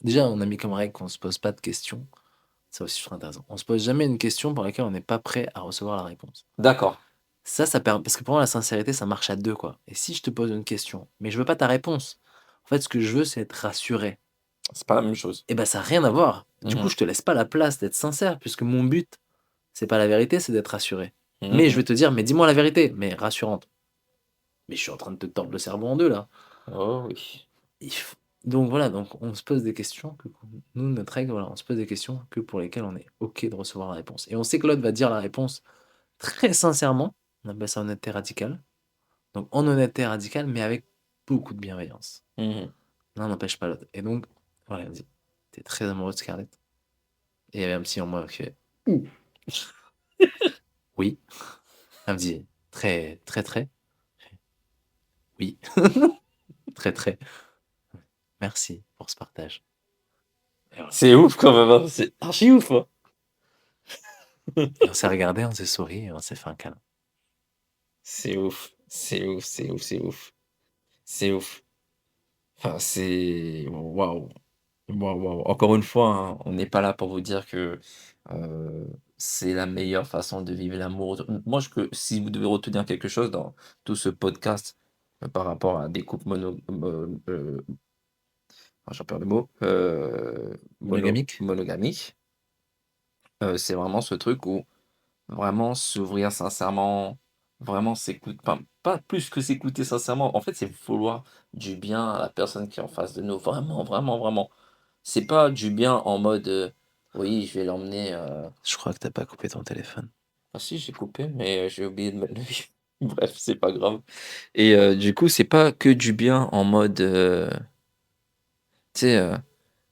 Déjà, on a mis comme règle qu'on se pose pas de questions. Ça aussi, je trouve intéressant. On se pose jamais une question pour laquelle on n'est pas prêt à recevoir la réponse. D'accord. Ça permet parce que pour moi, la sincérité, ça marche à 2, quoi. Et si je te pose une question, mais je veux pas ta réponse, en fait, ce que je veux, c'est être rassuré. C'est pas la même chose. Et ben, ça a rien à voir. Du coup, Mmh. je te laisse pas la place d'être sincère puisque mon but, c'est pas la vérité, c'est d'être rassuré. Mmh Mais je mh. vais te dire: «Mais dis-moi la vérité», mais rassurante. Mais je suis en train de te tordre le cerveau en 2 là. Oh oui. Il f Donc voilà, donc on se pose des questions que nous, notre règle, voilà, on se pose des questions que pour lesquelles on est OK de recevoir la réponse. Et on sait que l'autre va dire la réponse très sincèrement, on appelle ça honnêteté radicale. Donc en honnêteté radicale, mais avec beaucoup de bienveillance. Mmh mh. L'un n'empêche pas l'autre. Et donc, voilà, elle me dit: «Tu très amoureux de Scarlett?» Et il y avait un petit en moi qui fait: «Ouh, oui». Elle me dit: «Très, très, très?» «Oui, très, très. Merci pour ce partage». Et voilà. C'est ouf quand même, hein, c'est archi ouf, hein. Et on s'est regardé, on s'est souri et on s'est fait un câlin. C'est ouf, c'est ouf, c'est ouf, c'est ouf. C'est ouf. Enfin, c'est waouh! Waouh, waouh. Encore une fois, hein, on n'est pas là pour vous dire que, c'est la meilleure façon de vivre l'amour. Moi, je que si vous devez retenir quelque chose dans tout ce podcast, par rapport à des couples j'en perds le mot, Monogamique? monogamiques, c'est vraiment ce truc où vraiment s'ouvrir sincèrement, vraiment enfin, pas plus que s'écouter sincèrement, en fait, c'est vouloir du bien à la personne qui est en face de nous, vraiment, vraiment, vraiment. C'est pas du bien en mode, oui, je vais l'emmener, Je crois que t'as pas coupé ton téléphone. ah si, j'ai coupé, mais j'ai oublié de mettre le bref, c'est pas grave et du coup, c'est pas que du bien en mode, tu sais,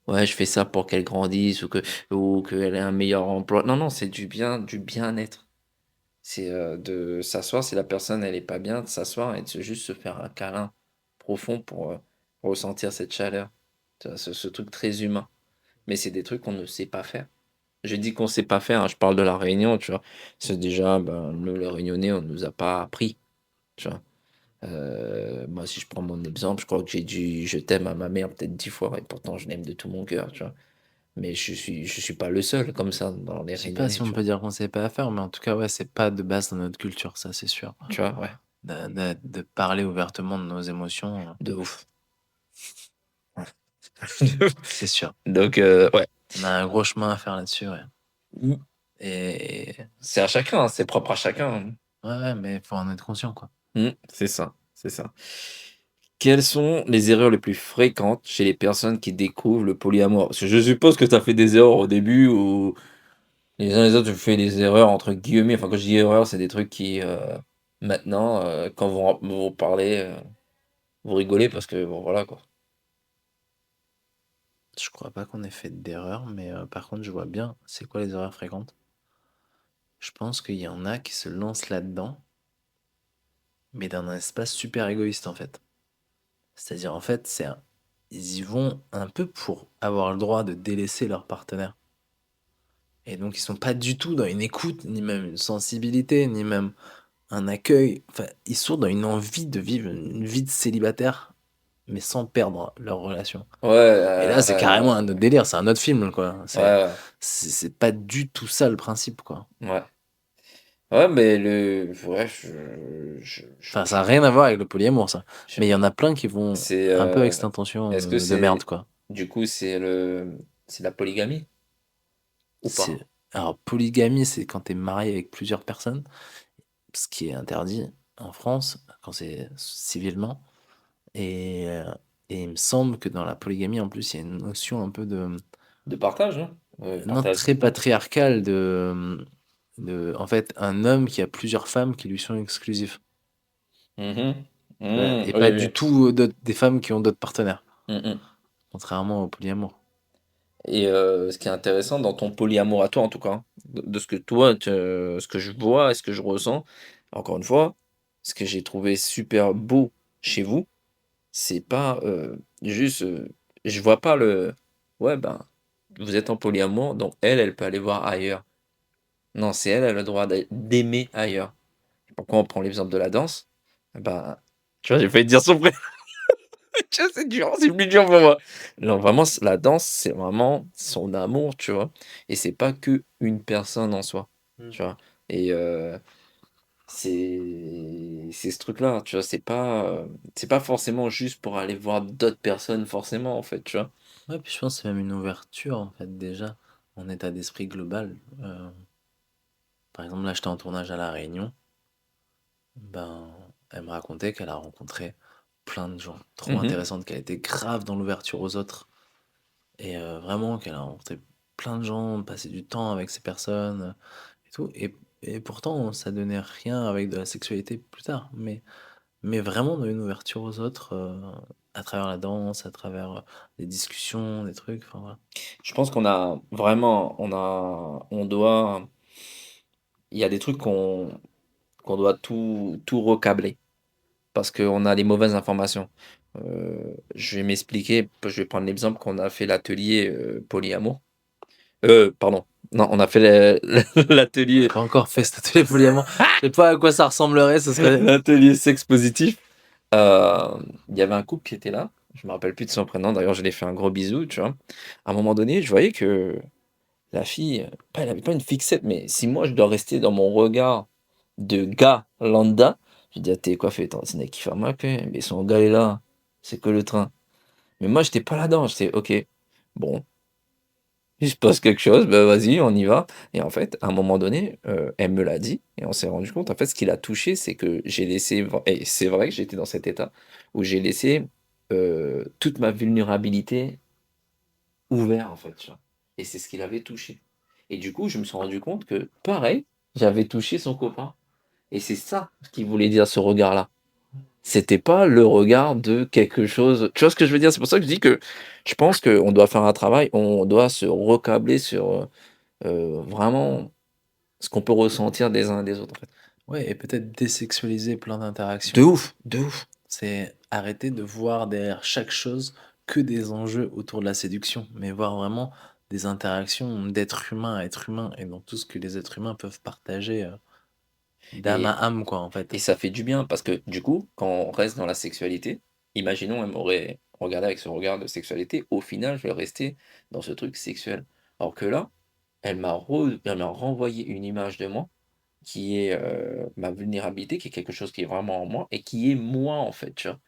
ouais, je fais ça pour qu'elle grandisse ou qu'elle ait un meilleur emploi. Non, non, c'est du bien-être. C'est, de s'asseoir si la personne elle est pas bien, de s'asseoir et de juste se faire un câlin profond pour ressentir cette chaleur. Tu vois? Ce truc très humain. Mais c'est des trucs qu'on ne sait pas faire. Je dis qu'on sait pas faire, hein, je parle de la Réunion, tu vois? C'est déjà, ben, nous les Réunionnais, on nous a pas appris, tu vois? Moi, si je prends mon exemple, je crois que j'ai dit «je t'aime» à ma mère peut-être 10 fois et pourtant je l'aime de tout mon cœur, tu vois? Mais je suis pas le seul comme ça dans les Je sais pas Réunionnais, si on tu peut vois? dire qu'on sait pas faire, mais en tout cas, ouais, c'est pas de base dans notre culture, ça, c'est sûr. Tu vois? Ouais, De parler ouvertement de nos émotions, de ouf. De ouf. c'est sûr. Donc ouais. On a un gros chemin à faire là-dessus, ouais. Mmh. Et C'est à chacun, hein, c'est propre à chacun, hein. ouais, ouais, mais faut en être conscient, quoi. C'est ça, c'est ça. Quelles sont les erreurs les plus fréquentes chez les personnes qui découvrent le polyamour? Parce que je suppose que tu as fait des erreurs au début ou les uns les autres, ont fait des «erreurs» entre guillemets, enfin quand je dis erreurs, c'est des trucs qui, maintenant, quand vous parlez, vous rigolez parce que bon voilà quoi. Je crois pas qu'on ait fait d'erreur, mais par contre, je vois bien c'est quoi les erreurs fréquentes. Je pense qu'il y en a qui se lancent là-dedans, mais dans un espace super égoïste, en fait. C'est-à-dire, en fait, ils y vont un peu pour avoir le droit de délaisser leur partenaire. Et donc, ils sont pas du tout dans une écoute, ni même une sensibilité, ni même un accueil. Enfin, ils sont dans une envie de vivre une vie de célibataire, mais sans perdre leur relation. Ouais, Et là, c'est carrément un autre délire, c'est un autre film, quoi. ouais, ouais, C'est pas du tout ça le principe, quoi. ouais. Ouais, mais ouais, Enfin, ça a rien à voir avec le polyamour, ça. je Mais il y en a plein qui vont c'est, un peu avec cette intention est-ce que de merde, c'est quoi. du coup, c'est la polygamie ou C'est... pas? Alors, polygamie, c'est quand t'es marié avec plusieurs personnes, ce qui est interdit en France, quand c'est civilement. Et, euh, et il me semble que dans la polygamie, en plus, il y a une notion un peu de... De partage, hein? Non, Partage. très patriarcale en fait, un homme qui a plusieurs femmes qui lui sont exclusives. Mmh. Ouais, et Oui, pas du oui. tout des femmes qui ont d'autres partenaires, Mmh mh. contrairement au polyamour. Et ce qui est intéressant dans ton polyamour à toi, en tout cas, hein, de ce que toi, ce que je vois et ce que je ressens, encore une fois, ce que j'ai trouvé super beau chez vous, c'est pas, juste, je vois pas ouais, ben, vous êtes en polyamour, donc elle peut aller voir ailleurs. Non, c'est elle, elle a le droit d'aimer ailleurs. Pourquoi on prend l'exemple de la danse? Bah, tu vois, j'ai failli te dire son prénom. Tu vois, c'est dur, c'est plus dur pour moi. Non, vraiment, la danse, c'est vraiment son amour, tu vois? Et c'est pas que une personne en soi, Mmh. tu vois? Et c'est ce truc-là, tu vois? C'est pas forcément juste pour aller voir d'autres personnes forcément, en fait, tu vois? Ouais, puis je pense que c'est même une ouverture, en fait, déjà, en état d'esprit global. Par exemple, là, j'étais en tournage à La Réunion. Ben, elle me racontait qu'elle a rencontré plein de gens trop Mmh. intéressantes, qu'elle était grave dans l'ouverture aux autres. Et vraiment, qu'elle a rencontré plein de gens, passé du temps avec ces personnes et tout. Et pourtant, ça donnait rien avec de la sexualité plus tard. Mais vraiment une ouverture aux autres à travers la danse, à travers des discussions, des trucs. Enfin voilà. Je pense qu'on a vraiment on doit il y a des trucs qu'on doit tout recabler parce qu'on a les mauvaises informations. Je vais m'expliquer, je vais prendre l'exemple qu'on a fait l'atelier, polyamour. Pardon, non, on a fait J'ai l'atelier pas encore fait cet atelier polyamour. Je sais pas à quoi ça ressemblerait, ce serait. l'atelier sexe positif. Il y avait un couple qui était là, je me rappelle plus de son prénom, d'ailleurs je lui ai fait un gros bisou, tu vois? À un moment donné, je voyais que la fille, pas elle avait pas une fixette, mais si moi je dois rester dans mon regard de gars lambda, je dis: «Ah tu es coiffé, attends, c'est qui ferme mais son gars est là, c'est que le train». Mais moi j'étais pas là-dedans, j'étais: «OK, bon, il se passe quelque chose, bah, vas-y, on y va». Et en fait, à un moment donné, elle me l'a dit et on s'est rendu compte, en fait, ce qui l'a touché, c'est que j'ai laissé et c'est vrai que j'étais dans cet état où j'ai laissé, toute ma vulnérabilité ouvert, en fait, tu vois? Et c'est ce qui l'avait touché. Et du coup, je me suis rendu compte que, pareil, j'avais touché son copain. Et c'est ça ce qu'il voulait dire, ce regard-là. C'était pas le regard de quelque chose, tu vois ce que je veux dire? C'est pour ça que je dis que je pense qu'on doit faire un travail, on doit se recabler sur, vraiment ce qu'on peut ressentir des uns et des autres, en fait. Ouais, et peut-être désexualiser plein De d'interactions. ouf, de ouf. C'est arrêter de voir derrière chaque chose que des enjeux autour de la séduction, mais voir vraiment des interactions d'être humain à être humain et dans tout ce que les êtres humains peuvent partager d'âme à Et âme, quoi, en fait. Et ça fait du bien parce que du coup, quand on reste dans la sexualité, imaginons, elle m'aurait regardé avec ce regard de sexualité, au final, je vais rester dans ce truc sexuel. Alors que là, elle m'a renvoyé une image de moi qui est ma vulnérabilité, qui est quelque chose qui est vraiment en moi et qui est moi en fait, tu vois.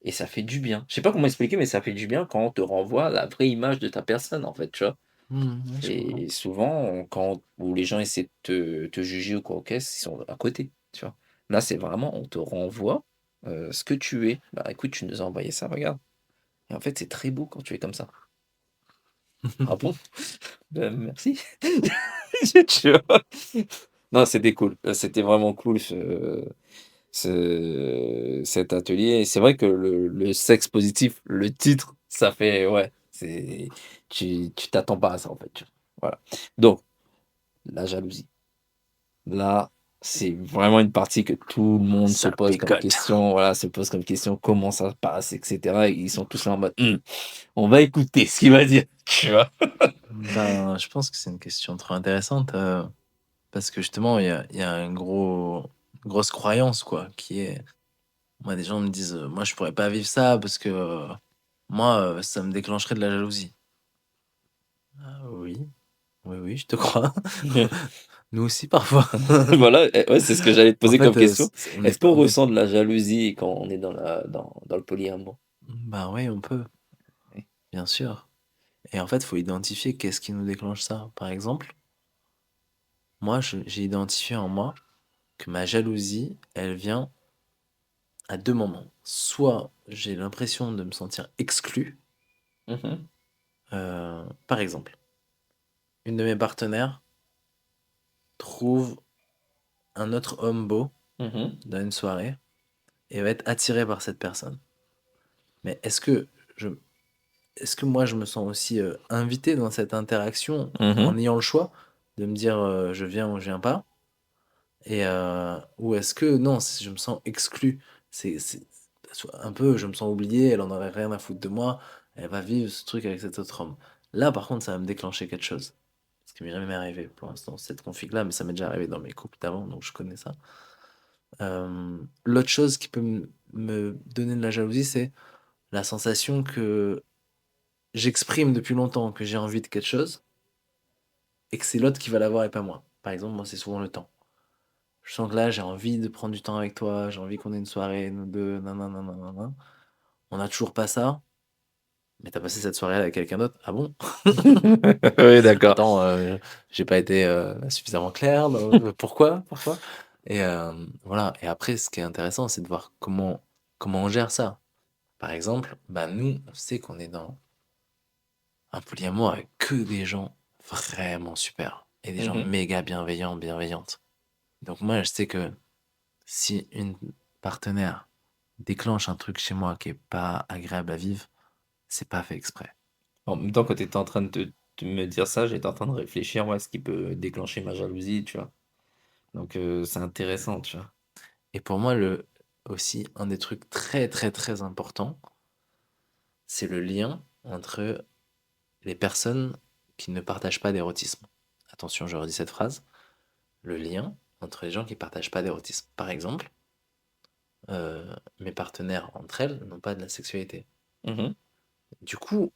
Et ça fait du bien. Je sais pas comment expliquer, mais ça fait du bien quand on te renvoie la vraie image de ta personne en fait, tu vois. Ouais, je comprends. Et souvent, quand où les gens essaient de te juger ou quoi, OK, ils sont à côté, tu vois? Là, c'est vraiment, on te renvoie, ce que tu es. Bah, écoute, tu nous as envoyé ça, regarde. Et en fait, c'est très beau quand tu es comme ça. Ah bon? Merci. Tu vois? Non, c'était cool. C'était vraiment cool cet atelier et c'est vrai que le sexe positif, le titre, ça fait ouais, tu t'attends pas à ça, en fait, tu vois? Voilà. Donc la jalousie. Là, c'est vraiment une partie que tout le monde se Ça pose comme picote. question, voilà, se pose comme question, comment ça se passe, et cetera. Et ils sont tous là en mode: on va écouter ce qu'il va dire», tu vois? Ben, je pense que c'est une question trop intéressante parce que justement, il y a une grosse croyance, quoi, qui est. Moi, des gens me disent moi, je pourrais pas vivre ça parce que moi, ça me déclencherait de la jalousie. Ah oui, oui, oui, je te crois. Nous aussi, parfois. Voilà, et ouais, c'est ce que j'allais te En poser comme fait, question. on n'est Est-ce pas. qu'on ressent de la jalousie quand on est dans le polyamour? Bah oui, on peut, Oui. bien sûr. Et en fait, il faut identifier qu'est-ce qui nous déclenche ça. Par exemple, moi, j'ai identifié en moi que ma jalousie, elle vient à deux moments. Soit j'ai l'impression de me sentir exclu. Mmh. Par exemple, une de mes partenaires trouve un autre homme beau Mmh. dans une soirée et va être attirée par cette personne. Mais je, est-ce que moi je me sens aussi invité dans cette interaction Mmh. en ayant le choix de me dire je viens ou je viens pas et ou est-ce que non, je me sens exclu, c'est un peu, je me sens oublié, elle en aurait rien à foutre de moi, elle va vivre ce truc avec cet autre homme. Là par contre ça va me déclencher quelque chose. Ce qui m'est jamais arrivé pour l'instant, cette config-là, mais ça m'est déjà arrivé dans mes couples d'avant, donc je connais ça. L'autre chose qui peut me donner de la jalousie, c'est la sensation que j'exprime depuis longtemps que j'ai envie de quelque chose et que c'est l'autre qui va l'avoir et pas moi. Par exemple, moi, c'est souvent le temps. Je sens que là, j'ai envie de prendre du temps avec toi, j'ai envie qu'on ait une soirée, nous deux, nanana, nanana. On n'a toujours pas ça, mais t'as passé cette soirée avec quelqu'un d'autre. Ah bon? Oui, d'accord. Attends, j'ai pas été suffisamment clair. Pourquoi? Pourquoi? Et voilà. Et après, ce qui est intéressant, c'est de voir comment on gère ça. Par exemple, bah nous, on sait qu'on est dans un polyamour avec que des gens vraiment super et des gens Mhm. méga bienveillants, bienveillantes. Donc moi, je sais que si une partenaire déclenche un truc chez moi qui est pas agréable à vivre, c'est pas fait exprès. En même temps, quand tu étais en train de me dire ça, j'étais en train de réfléchir, moi, à ce qui peut déclencher ma jalousie, tu vois. Donc, c'est intéressant, tu vois. Et pour moi, aussi, un des trucs très très très importants, c'est le lien entre les personnes qui ne partagent pas d'érotisme. Attention, je redis cette phrase. Le lien entre les gens qui ne partagent pas d'érotisme. Par exemple, mes partenaires entre elles n'ont pas de la sexualité. Mhm. Du coup,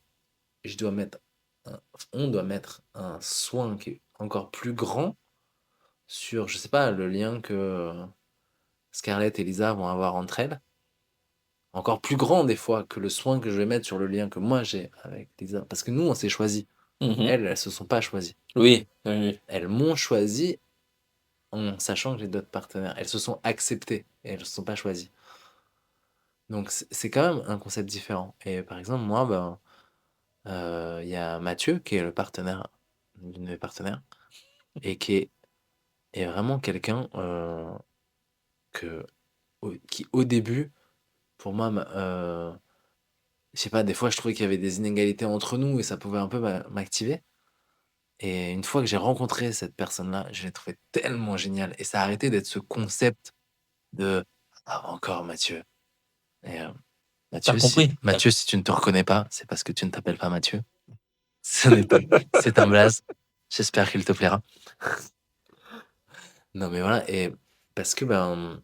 je dois mettre on doit mettre un soin qui est encore plus grand sur, je sais pas, le lien que Scarlett et Lisa vont avoir entre elles. Encore plus grand des fois que le soin que je vais mettre sur le lien que moi j'ai avec Lisa. Parce que nous, on s'est choisis. Mhm. Elles se sont pas choisies. Oui, oui, oui. Elles m'ont choisi en sachant que j'ai d'autres partenaires. Elles se sont acceptées et elles ne se sont pas choisies. Donc c'est quand même un concept différent. Et par exemple, moi, ben, il y a Mathieu qui est le partenaire d'une de mes partenaires et est vraiment quelqu'un que, qui au début, pour moi, je sais pas, des fois je trouvais qu'il y avait des inégalités entre nous et ça pouvait un peu m'activer. Et une fois que j'ai rencontré cette personne-là, je l'ai trouvé tellement génial. Et ça a arrêté d'être ce concept de ah, encore Mathieu. Et T'as Mathieu, compris? Mathieu, si tu ne te reconnais pas, c'est parce que tu ne t'appelles pas Mathieu. Ce n'est pas, c'est un blaze. J'espère qu'il te plaira. Non, mais voilà. Et parce que ben,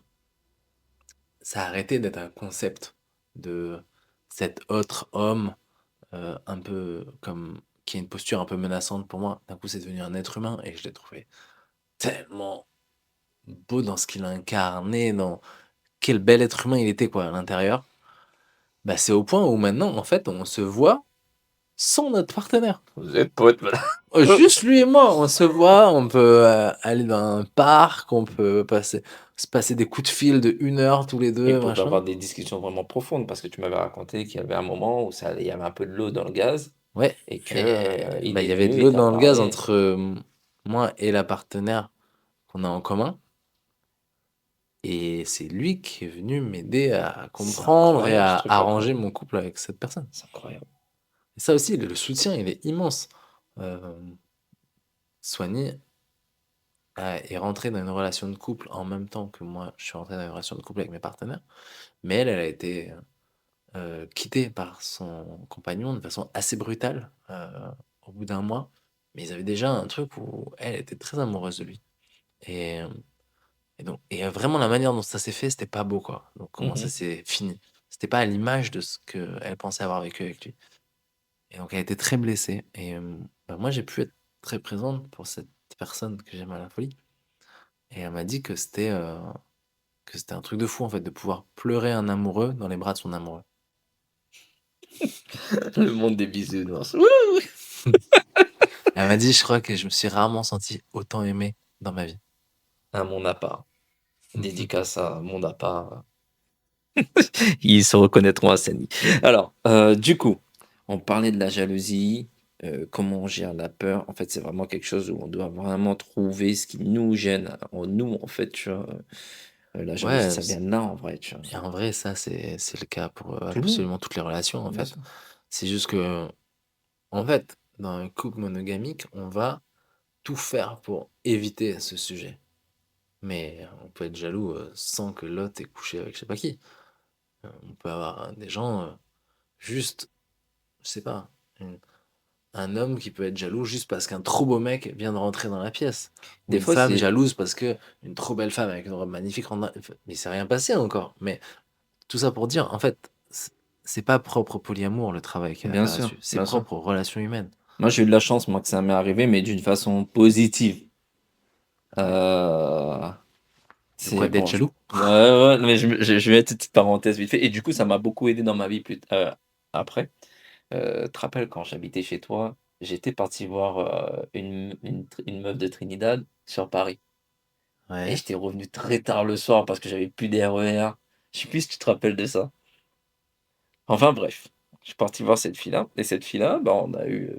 ça a arrêté d'être un concept de cet autre homme un peu comme qui a une posture un peu menaçante pour moi. D'un coup, c'est devenu un être humain et je l'ai trouvé tellement beau dans ce qu'il a incarné, dans quel bel être humain il était quoi à l'intérieur. Bah, c'est au point où maintenant, en fait, on se voit sans notre partenaire. Vous êtes potes, voilà. Juste lui et moi, on se voit, on peut aller dans un parc, on peut se passer des coups de fil de 1 heure tous les Et deux, pour machin. avoir des discussions vraiment profondes, parce que tu m'avais raconté qu'il y avait un moment où il y avait un peu de l'eau dans le gaz Ouais, et que, et il bah, il est y avait de venu et l'eau t'a dans le gaz parlé. entre moi et la partenaire qu'on a en commun. Et c'est lui qui est venu m'aider à C'est comprendre et incroyable ce à truc-là. arranger mon couple avec cette personne. C'est incroyable. Et ça aussi, le soutien, il est immense. Euh, Soigné est rentrée dans une relation de couple en même temps que moi, je suis rentré dans une relation de couple avec mes partenaires. Mais elle a été quittée par son compagnon de façon assez brutale au bout d'un mois. Mais ils avaient déjà un truc où elle était très amoureuse de lui. Et, euh, et vraiment la manière dont ça s'est fait, c'était pas beau quoi. Donc comment ça Mhm. s'est fini. C'était pas à l'image de ce qu'elle pensait avoir vécu avec lui. Et donc elle était très blessée. Et bah, moi j'ai pu être très présente pour cette personne que j'aime à la folie. Et elle m'a dit que c'était un truc de fou en fait de pouvoir pleurer un amoureux dans les bras de son amoureux. Le monde des bisounours. Elle m'a dit, je crois que je me suis rarement senti autant aimé dans ma vie. Un monde à part. Dédicace à un monde à part. Ils se reconnaîtront à Sani. Alors, du coup, on parlait de la jalousie, comment on gère la peur. En fait, c'est vraiment quelque chose où on doit vraiment trouver ce qui nous gêne en nous, en fait, tu vois. La jalousie, Ouais, ça vient de là, en vrai, tu vois. et en vrai, ça, c'est le cas pour Tout le monde, absolument toutes les relations, en bien fait. sûr. C'est juste que, en fait, dans un couple monogamique, on va tout faire pour éviter ce sujet. Mais on peut être jaloux sans que l'autre ait couché avec je sais pas qui. On peut avoir des gens juste, je sais pas, un homme qui peut être jaloux juste parce qu'un trop beau mec vient de rentrer dans la pièce. Ou Des une fois, femme c'est jalouse parce que une trop belle femme avec une robe magnifique rentre. Mais il s'est rien passé encore. Mais tout ça pour dire, en fait, c'est pas propre au polyamour le travail qu'il y a à Bien faire sûr, là-dessus. C'est bien sûr. propre aux relations humaines. Moi, j'ai eu de la chance, moi, que ça m'est arrivé, mais d'une façon positive. Ouais. Euh, De quoi c'est d'être bon, jaloux? ouais, ouais, mais je vais mettre une petite parenthèse vite fait. Et du coup, ça m'a beaucoup aidé dans ma vie après. Tu te rappelles quand j'habitais chez toi, j'étais parti voir une meuf de Trinidad sur Paris. Et Ouais. j'étais revenu très tard le soir parce que j'avais plus d'RER. Je sais plus si tu te rappelles de ça. Enfin bref, je suis parti voir cette fille-là. Et cette fille-là, bah, on a eu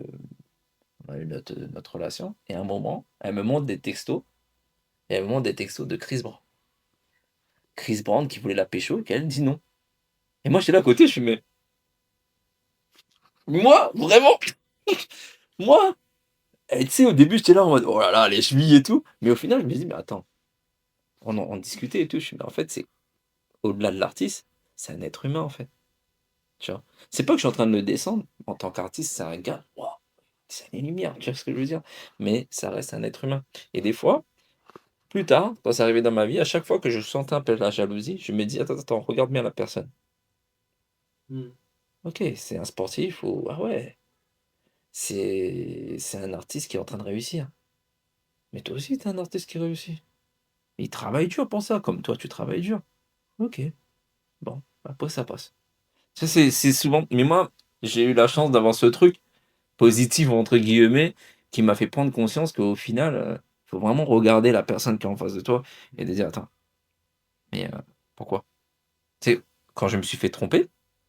notre relation. Et à un moment, elle me montre des textos. Et elle me montre des textos de Chris Brown. Chris Brown qui voulait la pécho et qu'elle dit non. Et moi, j'étais là à côté, je suis, mais moi, vraiment? Moi? Et tu sais, au début, j'étais là en mode, oh là là, les chevilles et tout. Mais au final, je me dis, mais attends, on discutait et tout. Je suis, mais en fait, c'est au-delà de l'artiste, c'est un être humain, en fait. Tu vois? C'est pas que je suis en train de le descendre. En tant qu'artiste, c'est un gars, waouh, c'est une lumière, tu vois ce que je veux dire? Mais ça reste un être humain. Et des fois, plus tard, quand c'est arrivé dans ma vie, à chaque fois que je sentais un peu la jalousie, je me dis, attends, attends, regarde bien la personne. Hmm. Ok, c'est un sportif ou, ah ouais, c'est un artiste qui est en train de réussir. Mais toi aussi, t'es un artiste qui réussit. Il travaille dur pour ça, comme toi, tu travailles dur. Ok, bon, après ça passe. Ça, c'est souvent. Mais moi, j'ai eu la chance d'avoir ce truc positif, entre guillemets, qui m'a fait prendre conscience qu'au final, faut vraiment regarder la personne qui est en face de toi et de dire, attends, mais pourquoi? Tu sais, quand je me suis fait tromper,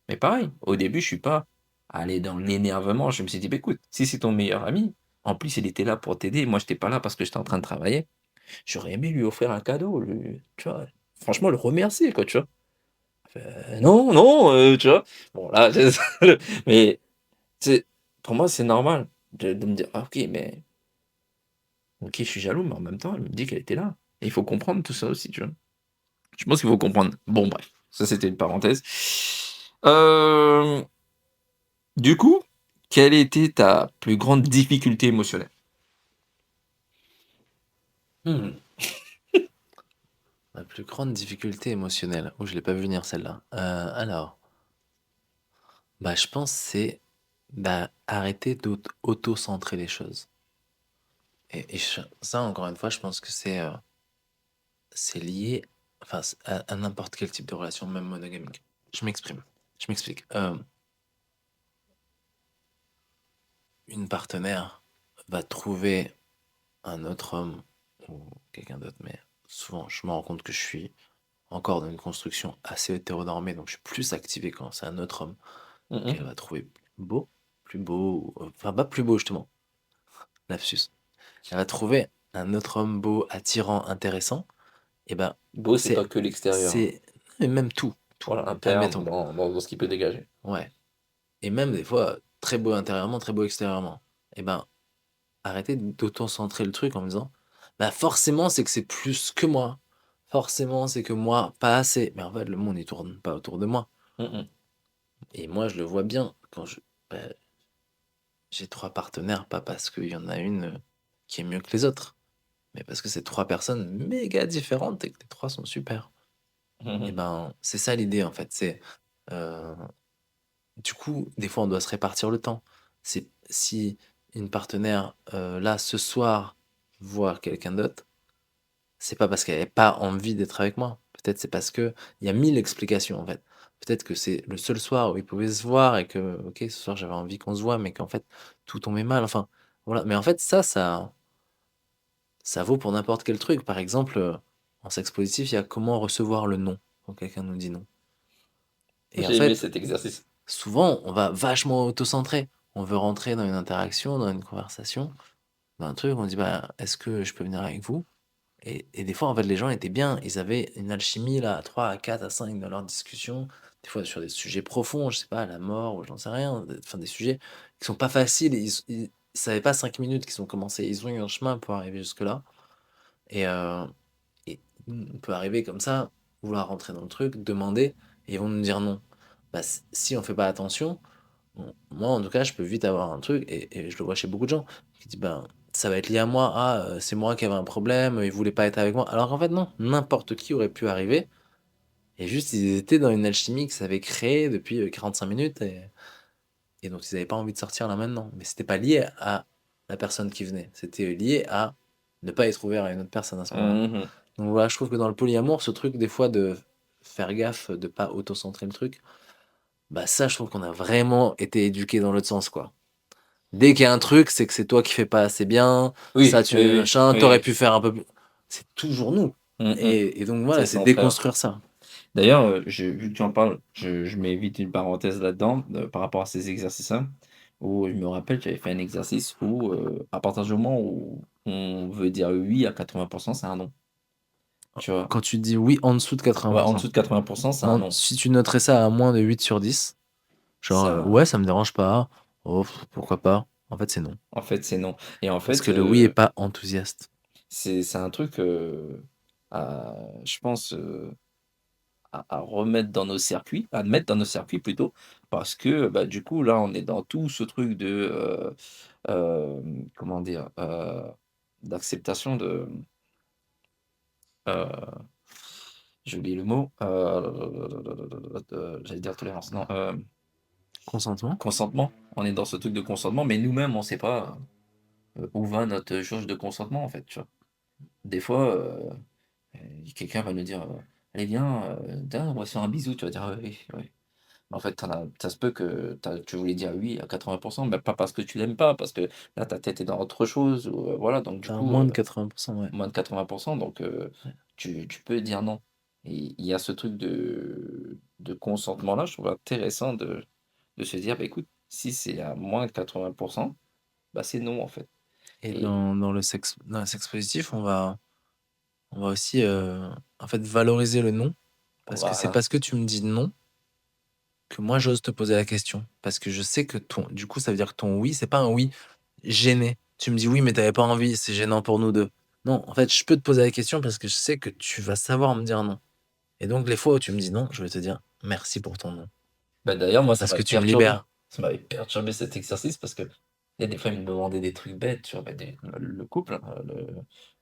mais pareil, au début, je suis pas allé dans l'énervement. Je me suis dit, bah, écoute, si c'est ton meilleur ami, en plus, il était là pour t'aider, moi, j'étais pas là parce que j'étais en train de travailler. J'aurais aimé lui offrir un cadeau, tu vois? Franchement, le remercier, quoi, tu vois? Non, non, tu vois? Bon, là, mais c'est pour moi, c'est normal de me dire: «Ah OK, mais OK, je suis jaloux, mais en même temps, elle me dit qu'elle était là» et il faut comprendre tout ça aussi, tu vois? Je pense qu'il faut comprendre. Bon, bref, ça, c'était une parenthèse. Hem, du coup, quelle était ta plus grande difficulté émotionnelle? Hmm. Ma plus grande difficulté émotionnelle. Oh, je l'ai pas vu venir celle-là. Alors, bah, je pense que c'est bah, arrêter d'auto-centrer les choses. Ça, encore une fois, je pense que c'est lié enfin, à n'importe quel type de relation, même monogamique. Je m'exprime. Je m'explique. Une partenaire va trouver un autre homme ou quelqu'un d'autre, mais souvent, je me rends compte que je suis encore dans une construction assez hétéronormée, donc je suis plus activé quand c'est un autre homme Mmh mh. qu'elle va trouver beau, plus beau, enfin pas plus beau justement, lapsus. Elle va trouver un autre homme beau, attirant, intéressant, et ben Beau, c'est pas c'est que l'extérieur, hein. c'est et même tout, tout. Voilà, interne Admettons, dans ce qu'il peut dégager. ouais. Et même des fois très beau intérieurement, très beau extérieurement. Et ben arrêtez d'auto-centrer le truc en me disant bah forcément c'est que c'est plus que moi. Forcément c'est que moi pas assez. Mais en fait le monde il tourne pas autour de moi. Mmh mh. Et moi je le vois bien quand bah, j'ai 3 partenaires, pas parce qu'il y en a une, qui est mieux que les autres, mais parce que c'est 3 personnes méga différentes et que les 3 sont super. Mmh Et mh. ben, c'est ça l'idée en fait, heu, du coup, des fois on doit se répartir le temps. C'est si une partenaire, là, ce soir, voit quelqu'un d'autre, c'est pas parce qu'elle ait pas envie d'être avec moi. Peut-être c'est parce qu'il y a 1000 explications en fait. Peut-être que c'est le seul soir où ils pouvaient se voir et que, OK, ce soir j'avais envie qu'on se voit, mais qu'en fait tout tombait mal, enfin, voilà. Mais en fait ça vaut pour n'importe quel truc. Par exemple, en sexe positif, il y a comment recevoir le non quand quelqu'un nous dit non. Et en J'ai aimé fait, cet exercice. souvent, on va vachement auto-centrer. On veut rentrer dans une interaction, dans une conversation, dans un truc, on dit bah est-ce que je peux venir avec vous? Et des fois, en fait, les gens étaient bien, ils avaient une alchimie là, à 3, à 4, à 5 dans leur discussion, des fois sur des sujets profonds, je sais pas, la mort ou j'en sais rien, enfin des sujets qui sont pas faciles et ils savaient pas 5 minutes qu'ils ont commencé, ils ont eu un chemin pour arriver jusque-là. Et, et on peut arriver comme ça, vouloir rentrer dans le truc, demander, et ils vont nous dire non. Bah, si on fait pas attention, moi en tout cas, je peux vite avoir un truc, et je le vois chez beaucoup de gens, qui disent ben, ça va être lié à moi, ah, c'est moi qui avais un problème, il voulait pas être avec moi. Alors qu'en fait, non, n'importe qui aurait pu arriver, Et juste, ils étaient dans une alchimie qu'ils avaient créée depuis 45 minutes et dont ils n'avaient pas envie de sortir là maintenant. Mais c'était pas lié à la personne qui venait. C'était lié à ne pas être ouvert à une autre personne à ce moment-là. Mhm. Donc voilà, je trouve que dans le polyamour, ce truc des fois de faire gaffe, de pas auto-centrer le truc, bah ça, je trouve qu'on a vraiment été éduqué dans l'autre sens, quoi. Dès qu'il y a un truc, c'est que c'est toi qui fais pas assez bien, Oui, ça, oui, tu oui, machin, t'aurais oui. pu faire un peu plus. C'est toujours nous. Mhm. Et donc voilà, C'est c'est central. déconstruire ça. D'ailleurs, vu que tu en parles, je mets vite une parenthèse là-dedans, par rapport à ces exercices-là, où je me rappelle, j'avais fait un exercice où, à partir du moment où on veut dire oui à 80%, c'est un non. Tu vois? Quand tu dis oui en dessous de Ouais, en 80%. dessous de 80%, c'est un non. Si tu noterais ça à moins de 8 sur 10, genre, C'est ouais, un ça me dérange pas. Oh, pourquoi pas? En fait, c'est non. En fait, c'est non. Et en Parce fait, que le oui est pas enthousiaste. c'est un truc, je pense, à remettre dans nos circuits, à mettre dans nos circuits plutôt, parce que, bah, du coup, là, on est dans tout ce truc de, comment dire? D'acceptation de, heu, j'ai oublié le mot, j'allais dire tolérance, non, Consentement? consentement. On est dans ce truc de consentement, mais nous-mêmes, on sait pas, où va notre jauge de consentement, en fait, tu vois? Des fois, quelqu'un va nous dire, «Allez viens, tiens, on va se faire un bisou», tu vas dire: «Oui, oui». En fait, ça se peut que tu voulais dire oui à 80%, mais pas parce que tu l'aimes pas, parce que là, ta tête est dans autre chose ou voilà, donc du Enfin, coup, moins de 80%, ouais. moins de 80%, donc Ouais. tu peux dire non. Et il y a ce truc de consentement-là, je trouve intéressant de se dire: «Bah, écoute, si c'est à moins de 80%, bah, c'est non, en fait». Et Et dans le sexe positif, on va aussi, en fait, valoriser le non. Parce que c'est voilà. parce que tu me dis non que moi, j'ose te poser la question. Parce que je sais que du coup, ça veut dire que ton oui, c'est pas un oui gêné. Tu me dis oui, mais t'avais pas envie, c'est gênant pour nous deux. Non, en fait, je peux te poser la question parce que je sais que tu vas savoir me dire non. Et donc, les fois où tu me dis non, je vais te dire merci pour ton non. Bah, d'ailleurs, moi, ça Parce que m'avait tu me perturbé. libères. Ça m'avait perturbé cet exercice parce que, il y a des fois, il me demandait des trucs bêtes, tu vois? Bah, le couple, hein,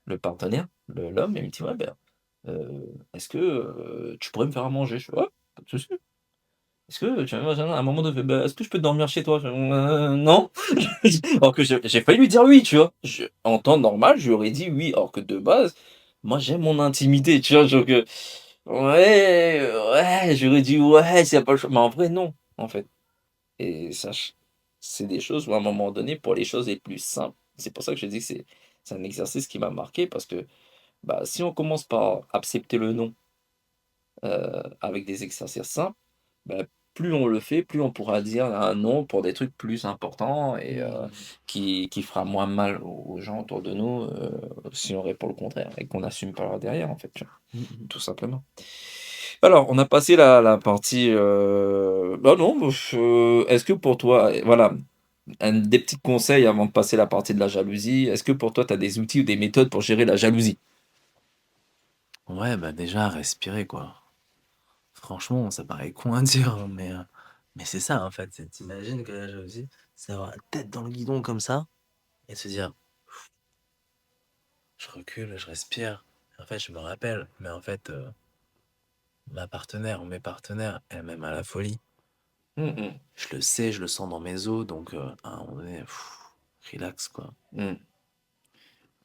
le partenaire, l'homme, il me dit: «Ouais, ben, est-ce que, tu pourrais me faire à manger?» Je fais: «Ouais, pas de souci. Est-ce que tu vois?» À un moment donné, «Bah, est-ce que je peux dormir chez toi?» Je fais: Non». Alors que j'ai failli lui dire oui, tu vois? En temps normal, je lui aurais dit oui, alors que de base, moi, j'aime mon intimité, tu vois? Donc, ouais, ouais, j'aurais dit: «Ouais, s'il y a pas le choix», mais en vrai, non, en fait. Et c'est des choses où à un moment donné, pour les choses les plus simples, c'est pour ça que je dis que c'est un exercice qui m'a marqué parce que, bah, si on commence par accepter le non, avec des exercices simples, bah, plus on le fait, plus on pourra dire un non pour des trucs plus importants et Mmh. qui fera moins mal aux gens autour de nous, si on répond le contraire et qu'on assume par derrière, en fait, tu vois? Mmh mh. Tout simplement. Alors, on a passé la partie, bah, non, est-ce que pour toi, voilà, des petits conseils avant de passer la partie de la jalousie. Est-ce que pour toi, tu as des outils ou des méthodes pour gérer la jalousie? Ouais, bah, déjà respirer, quoi. Franchement, ça paraît con à dire, hein, mais c'est ça, en fait. Tu que la jalousie, c'est avoir la tête dans le guidon comme ça et se dire: «Je recule, je respire». En fait, je me rappelle, mais en fait, ma partenaire ou mes partenaires, elle m'aiment à la folie. Mmh mh. Je le sais, je le sens dans mes os, donc à un moment donné, relax, quoi. Mmh.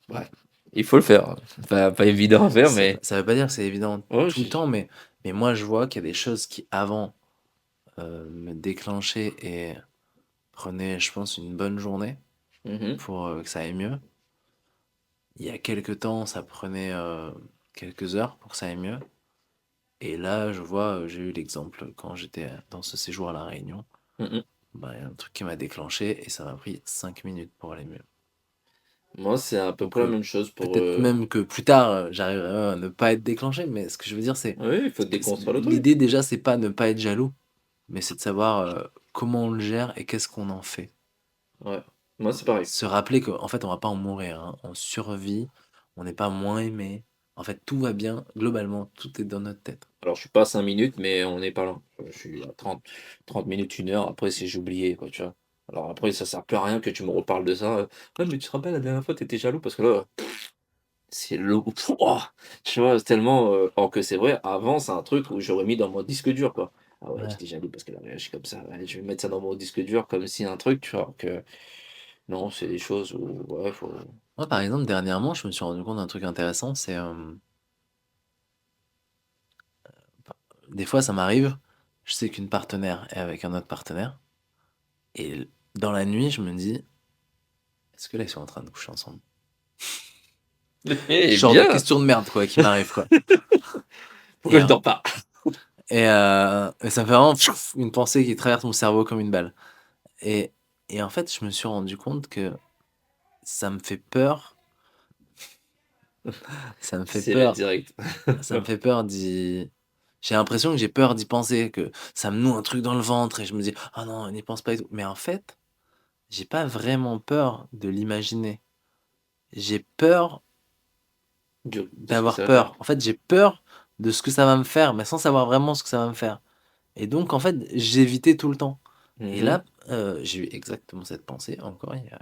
Ouais, il faut le faire. Pas évident à faire, mais Ça veut pas dire que c'est évident ouais, tout le temps, mais moi, je vois qu'il y a des choses qui, avant, me déclenchaient et prenaient, je pense, une bonne journée mmh mh. pour, que ça aille mieux. Il y a quelque temps, ça prenait, quelques heures pour que ça aille mieux et là, je vois, j'ai eu l'exemple quand j'étais, dans ce séjour à La Réunion, Mmh mh. bah, il y a un truc qui m'a déclenché et ça m'a pris 5 minutes pour aller mieux. Moi, c'est à peu près Donc, la même chose pour, peut-être même que plus tard, j'arriverai à ne pas être déclenché, mais ce que je veux dire, oui, il faut déconstruire le truc. l'idée déjà, c'est pas ne pas être jaloux, mais c'est de savoir, comment on le gère et qu'est-ce qu'on en fait. Ouais, moi, c'est pareil. Se rappeler qu'en fait, on va pas en mourir, hein. On survit, on n'est pas moins aimé. En fait, tout va bien, globalement, tout est dans notre tête. Alors, je suis pas à 5 minutes, mais on n'est pas loin. Je suis à 30 minutes, 1 heure, après si j'ai oublié, quoi, tu vois? Alors après, ça sert plus à rien que tu me reparles de ça, «Ouais, mais tu te rappelles la dernière fois, tu étais jaloux?» parce que là C'est le pouah! Tu vois? Tellement, alors que c'est vrai, avant, c'est un truc où j'aurais mis dans mon disque dur, quoi. Ah ouais, Ouais. j'étais jaloux parce qu'elle a réagi comme ça. Allez, je vais mettre ça dans mon disque dur comme si un truc, tu vois? Alors que non, c'est des choses où ouais, faut Moi, par exemple, dernièrement, je me suis rendu compte d'un truc intéressant, c'est, enfin, des fois, ça m'arrive, je sais qu'une partenaire est avec un autre partenaire et dans la nuit, je me dis: «Est-ce que là, ils sont en train de coucher ensemble?» eh Genre de bien! question de merde, quoi, qui m'arrive, quoi. Et Pourquoi je dors pas? et ça me fait vraiment pfff, une pensée qui traverse mon cerveau comme une balle et et en fait, je me suis rendu compte que ça me fait peur, ça me fait C'est la peur, direct. ça me fait peur d'y j'ai l'impression que j'ai peur d'y penser, que ça me noue un truc dans le ventre et je me dis: «Ah non, n'y pense pas et tout». Mais en fait, j'ai pas vraiment peur de l'imaginer. J'ai peur De ce que ça d'avoir va faire. peur. En fait, j'ai peur de ce que ça va me faire, mais sans savoir vraiment ce que ça va me faire. Et donc en fait, j'évitais tout le temps. Et Mmh. là, j'ai eu exactement cette pensée encore il y a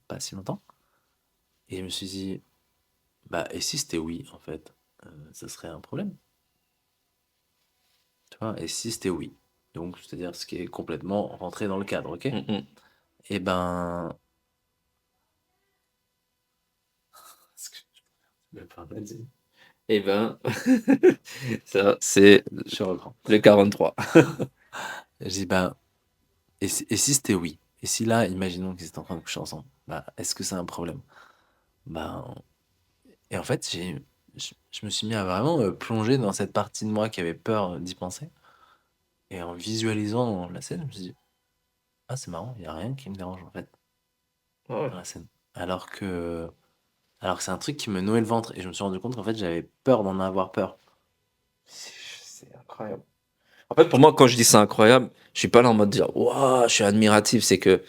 pas si longtemps et je me suis dit: «Bah, et si c'était oui, en fait?» Ça serait un problème, tu vois? Et si c'était oui? Donc c'est-à-dire ce qui est complètement rentré dans le cadre, OK? Mmh mh. Et ben, ce que je me permets de dire, Et ben, ça, c'est je reprends. le 43. Je dis: «Bah, et si c'était oui? Et si là, imaginons qu'ils étaient en train de coucher ensemble, bah, est-ce que c'est un problème?» Ben, et en fait, je me suis mis à vraiment, plonger dans cette partie de moi qui avait peur, d'y penser et en visualisant la scène, je me suis dit: «Ah, c'est marrant, il y a rien qui me dérange, en fait, Ah ouais, dans la scène». Alors que c'est un truc qui me nouait le ventre et je me suis rendu compte qu'en fait, j'avais peur d'en avoir peur. c'est incroyable. En fait, pour moi, quand je dis c'est incroyable, je suis pas là en mode dire: «Waouh, je suis admiratif», c'est que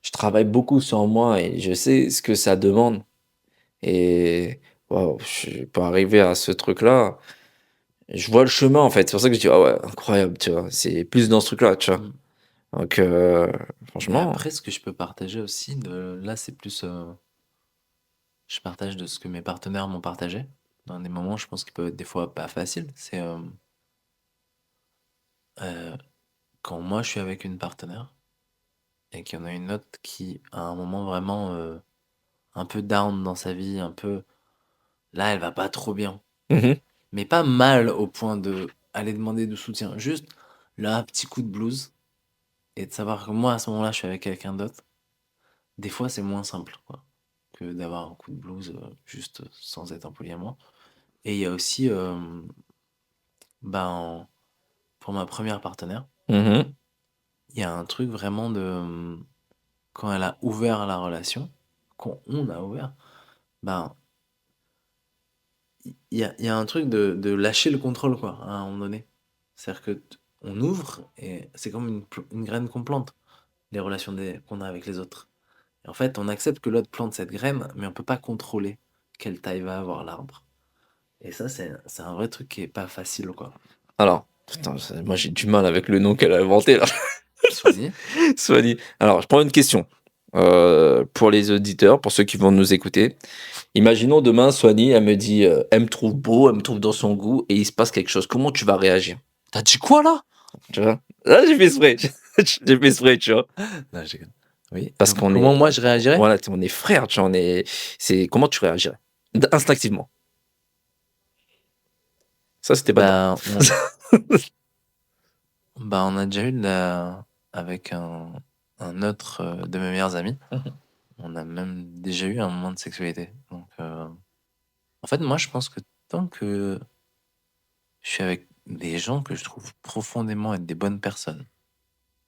je travaille beaucoup sur moi et je sais ce que ça demande et waouh, pour arriver à ce truc-là, je vois le chemin, en fait. C'est pour ça que je dis: «Ah ouais, incroyable», tu vois? C'est plus dans ce truc-là, tu vois? Mmh. Donc Mais franchement après, ce que je peux partager aussi de là, c'est plus, je partage de ce que mes partenaires m'ont partagé, dans des moments, je pense, qui peuvent être des fois pas faciles. C'est, heu, quand moi, je suis avec une partenaire et qu'il y en a une autre qui, à un moment vraiment, un peu down dans sa vie, un peu là, elle va pas trop bien, mmh mais pas mal au point d'aller demander du soutien. Juste là, un petit coup de blues et de savoir que moi, à ce moment-là, je suis avec quelqu'un d'autre. Des fois, c'est moins simple, quoi, que d'avoir un coup de blues, juste sans être impoli à moi. Et il y a aussi, ben, pour ma première partenaire, mmh il y a un truc vraiment de, quand elle a ouvert la relation, quand on a ouvert, ben, il y a un truc de lâcher le contrôle, quoi, à un moment donné. C'est-à-dire que on ouvre et c'est comme une graine qu'on plante, les relations qu'on a avec les autres. Et en fait, on accepte que l'autre plante cette graine, mais on peut pas contrôler quelle taille va avoir l'arbre. Et ça, c'est un vrai truc qui est pas facile, quoi. Alors, putain, moi j'ai du mal avec le nom qu'elle a inventé là. Soigner. Soit dit. Alors, je prends une question pour les auditeurs, pour ceux qui vont nous écouter. Imaginons demain, Swanny, elle me dit, elle me trouve beau, elle me trouve dans son goût, et il se passe quelque chose. Comment tu vas réagir? T'as dit quoi là? Tu vois? Là, j'ai fait exprès. J'ai fait exprès, tu vois? Non, je déconne. Oui. Parce Donc, qu'on comment est, moi je réagirais? voilà, on est frères, tu vois, c'est comment tu réagirais? Instinctivement. Ça, c'était pas Ben, on a déjà eu avec un autre de mes meilleurs amis. On a même déjà eu un moment de sexualité. Donc, en fait, moi, je pense que tant que je suis avec des gens que je trouve profondément être des bonnes personnes,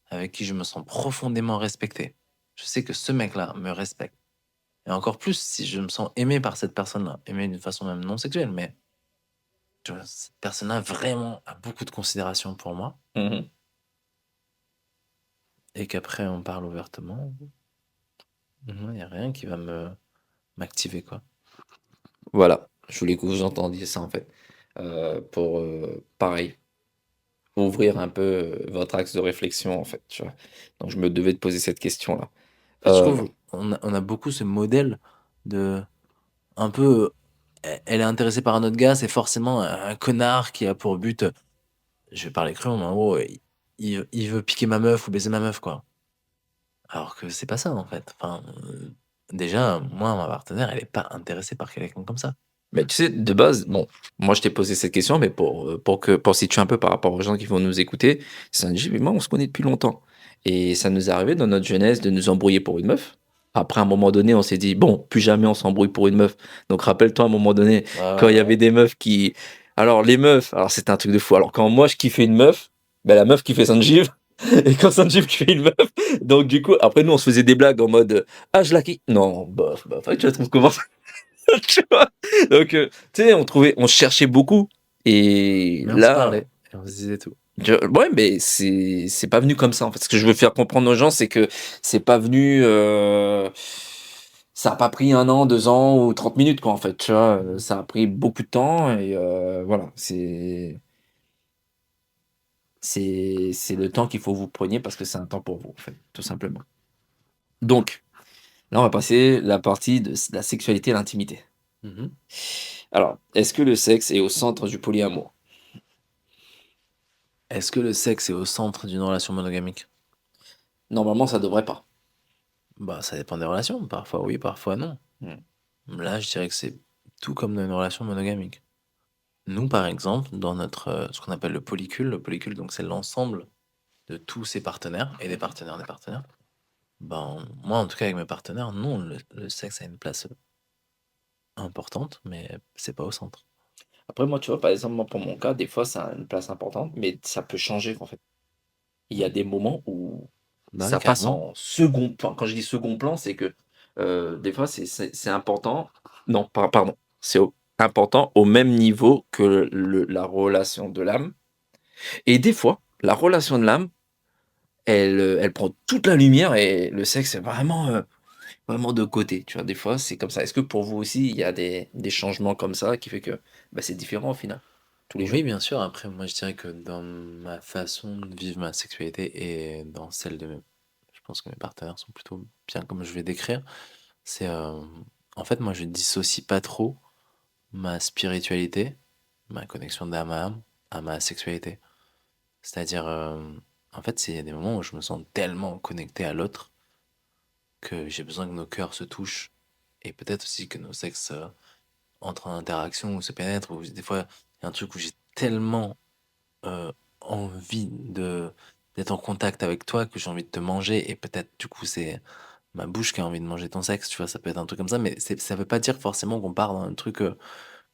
avec qui je me sens profondément respecté, je sais que ce mec-là me respecte. Et encore plus si je me sens aimé par cette personne-là, aimé d'une façon même non sexuelle, mais tu vois, cette personne-là vraiment a beaucoup de considération pour moi, Mhm. et qu'après on parle ouvertement, il n'y a rien qui va m'activer, quoi. Voilà. Je voulais que vous entendiez ça, en fait. Pour, pareil, ouvrir un peu votre axe de réflexion, en fait, tu vois. Donc, je me devais de poser cette question-là. En fait, je trouve on a beaucoup ce modèle de un peu elle est intéressée par un autre gars, c'est forcément un connard qui a pour but, je vais parler crûment, mais en gros, il veut piquer ma meuf ou baiser ma meuf, quoi. Alors que c'est pas ça, en fait. Enfin, déjà, moi, ma partenaire, elle est pas intéressée par quelqu'un comme ça. Mais tu sais, de base, bon, moi je t'ai posé cette question, mais pour situer un peu par rapport aux gens qui vont nous écouter, Sanjay et moi, on se connaît depuis longtemps. Et ça nous est arrivé dans notre jeunesse de nous embrouiller pour une meuf. Après, à un moment donné, on s'est dit, bon, plus jamais on s'embrouille pour une meuf. Donc rappelle-toi, à un moment donné, Ouais, quand ouais. il y avait des meufs qui... Alors les meufs, alors c'était un truc de fou. Alors quand moi je kiffais une meuf, ben, la meuf kiffait Sanjiv. Et quand Sanjiv kiffait une meuf, donc du coup, après nous on se faisait des blagues en mode, ah je la kiffe. Non, bof, bof, tu la trouves comment? Tu vois. Donc, tu sais, on cherchait beaucoup. Et Mais on se là, parlait et on se disait tout. ouais, mais c'est pas venu comme ça, en fait. Ce que je veux faire comprendre aux gens, c'est que c'est pas venu, ça a pas pris 1 an, 2 ans ou 30 minutes, quoi, en fait, tu vois. Ça a pris beaucoup de temps et voilà, c'est le temps qu'il faut que vous preniez parce que c'est un temps pour vous, en fait, tout simplement. Donc, là, on va passer la partie de la sexualité et l'intimité. Mmh. Alors, est-ce que le sexe est au centre du polyamour? Est-ce que le sexe est au centre d'une relation monogamique? Normalement, ça devrait pas. Bah, ça dépend des relations. Parfois oui, parfois non. Mmh. Là, je dirais que c'est tout comme dans une relation monogamique. Nous, par exemple, dans notre, ce qu'on appelle le polycule, donc c'est l'ensemble de tous ses partenaires et des partenaires. Ben, moi, en tout cas, avec mes partenaires, non, le sexe a une place importante, mais c'est pas au centre. Après, moi, tu vois, par exemple, moi, pour mon cas, des fois, ça a une place importante, mais ça peut changer, en fait. Il y a des moments où Bah oui, ça passe carrément. en second plan. Quand je dis second plan, c'est que, des fois, c'est important. Non, pardon, c'est important au même niveau que la relation de l'âme. Et des fois, la relation de l'âme, elle prend toute la lumière et le sexe est vraiment de côté, tu vois? Des fois, c'est comme ça. Est-ce que pour vous aussi, il y a des changements comme ça qui fait que, bah, c'est différent au final, tous les jours? Oui, bien sûr. Après, moi, je dirais que dans ma façon de vivre ma sexualité et dans celle de mes... Je pense que mes partenaires sont plutôt bien comme je vais décrire. C'est... en fait, moi, je dissocie pas trop ma spiritualité, ma connexion d'âme à ma sexualité. C'est-à-dire, en fait, c'est des moments où je me sens tellement connecté à l'autre que j'ai besoin que nos cœurs se touchent et peut-être aussi que nos sexes entrent en interaction ou se pénètrent. Ou des fois, il y a un truc où j'ai tellement envie de d'être en contact avec toi que j'ai envie de te manger et peut-être du coup c'est ma bouche qui a envie de manger ton sexe, tu vois, ça peut être un truc comme ça, mais ça veut pas dire forcément qu'on part dans un truc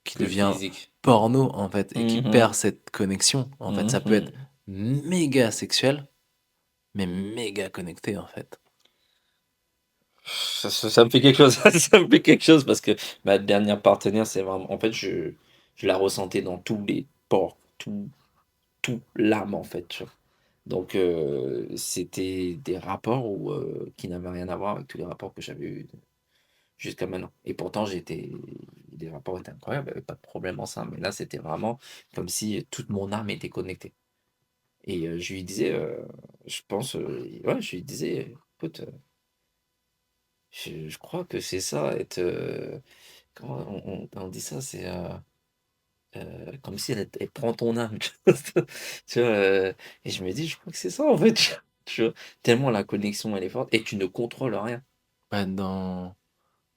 qui Que devient physique. porno en fait et qui Mmh. perd cette connexion. En fait, ça peut être Mmh. méga sexuel, mais méga connecté en fait. Ça me fait quelque chose, ça me fait quelque chose parce que ma dernière partenaire, c'est vraiment en fait, je la ressentais dans tous les pores, tout l'âme, en fait, tu vois? Donc c'était des rapports qui n'avaient rien à voir avec tous les rapports que j'avais eus jusqu'à maintenant et pourtant les rapports étaient incroyables, il y avait pas de problème en ça, mais là, c'était vraiment comme si toute mon âme était connectée et je lui disais, je pense, ouais, je lui disais: «Écoute, je crois que c'est ça être, comment on dit ça? C'est, comme si elle prend ton âme, tu vois? Tu vois? Et je me dis: «Je crois que c'est ça, en fait», tu vois? Tellement la connexion, elle est forte et tu ne contrôles rien. Bah, dans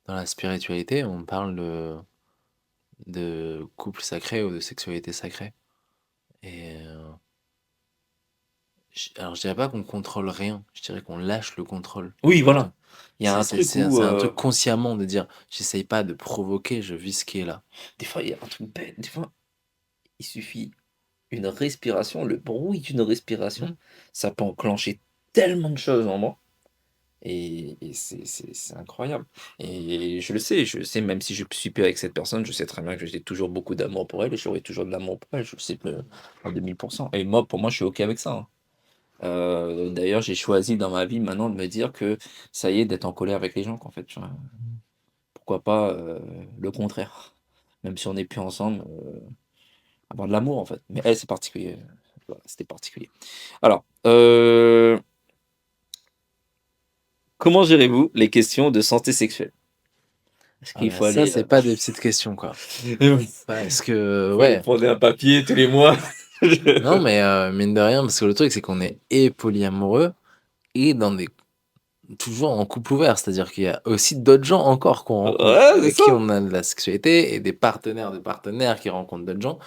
la spiritualité, on parle de couple sacré ou de sexualité sacrée. Et alors je dirais pas qu'on contrôle rien, je dirais qu'on lâche le contrôle. Oui, voilà. Il y a un truc où, C'est un truc consciemment de dire, j'essaye pas de provoquer, je vis ce qui est là. des fois, il y a un truc bête, des fois, il suffit une respiration, le bruit d'une respiration, Mmh. ça peut enclencher tellement de choses en moi et c'est incroyable et je le sais, même si je suis plus avec cette personne, je sais très bien que j'ai toujours beaucoup d'amour pour elle et j'aurai toujours de l'amour pour elle, je le sais, à 2000 et moi, pour moi, je suis OK avec ça, hein. D'ailleurs, j'ai choisi dans ma vie maintenant de me dire que ça y est, d'être en colère avec les gens, qu'en fait, tu vois? Pourquoi pas, le contraire? Même si on n'est plus ensemble, avoir de l'amour, en fait. Mais elle, c'est particulier, voilà, c'était particulier. Alors, comment gérez-vous les questions de santé sexuelle? Est-ce Ah qu'il bah faut ça, aller, c'est pas des petites questions, quoi. Parce que, faut aller ouais, prendre un papier tous les mois? non, mais mine de rien, parce que le truc, c'est qu'on est et polyamoureux et dans des toujours en couple ouvert. C'est-à-dire qu'il y a aussi d'autres gens encore qu'on rencontre, Ouais, c'est avec qui ça! on a de la sexualité et des partenaires de partenaires qui rencontrent d'autres gens.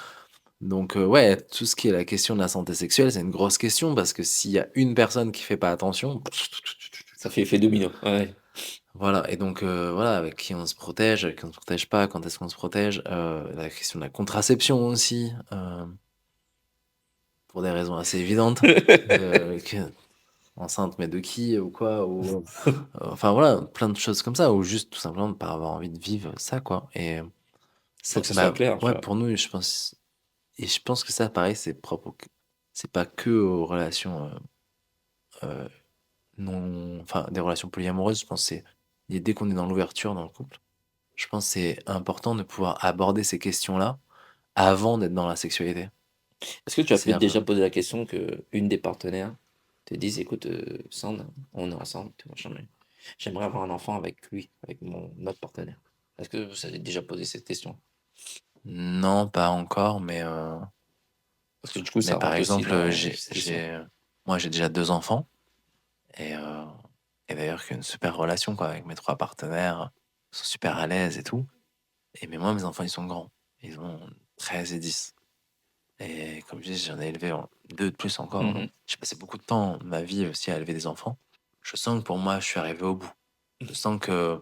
Donc, ouais, tout ce qui est la question de la santé sexuelle, c'est une grosse question parce que s'il y a une personne qui fait pas attention, Ça fait effet domino, ouais. voilà. Et donc, voilà, avec qui on se protège, avec qui on se protège pas, quand est-ce qu'on se protège, la question de la contraception aussi, pour des raisons assez évidentes, que enceinte, mais de qui ou quoi ou enfin voilà, plein de choses comme ça ou juste tout simplement de pas avoir envie de vivre ça, quoi. Et Faut c'est que ça soit bah, clair, tu ouais, vois? pour nous, je pense que ça, pareil, c'est propre au c'est pas que aux relations, heu, non enfin, des relations polyamoureuses, je pense que c'est et dès qu'on est dans l'ouverture dans le couple, je pense que c'est important de pouvoir aborder ces questions-là avant d'être dans la sexualité. Est-ce que tu as pu C'est-à-dire déjà poser la question qu'une des partenaires te dise: «Écoute, Sand, on est ensemble, tout machin, mais j'aimerais avoir un enfant avec lui, avec mon autre partenaire». Est-ce que vous avez déjà posé cette question? non, pas encore, Parce que du coup, mais ça par rentre aussi exemple, dans les questions. moi, j'ai déjà 2 enfants et d'ailleurs qui ont une super relation, quoi, avec mes 3 partenaires. Ils sont super à l'aise et tout et mais moi, mes enfants, ils sont grands. Ils ont 13 et 10 et comme je dis, j'en ai élevé en 2 de plus encore, Mmh. j'ai passé beaucoup de temps de ma vie aussi à élever des enfants. Je sens que pour moi, je suis arrivé au bout. Je sens que,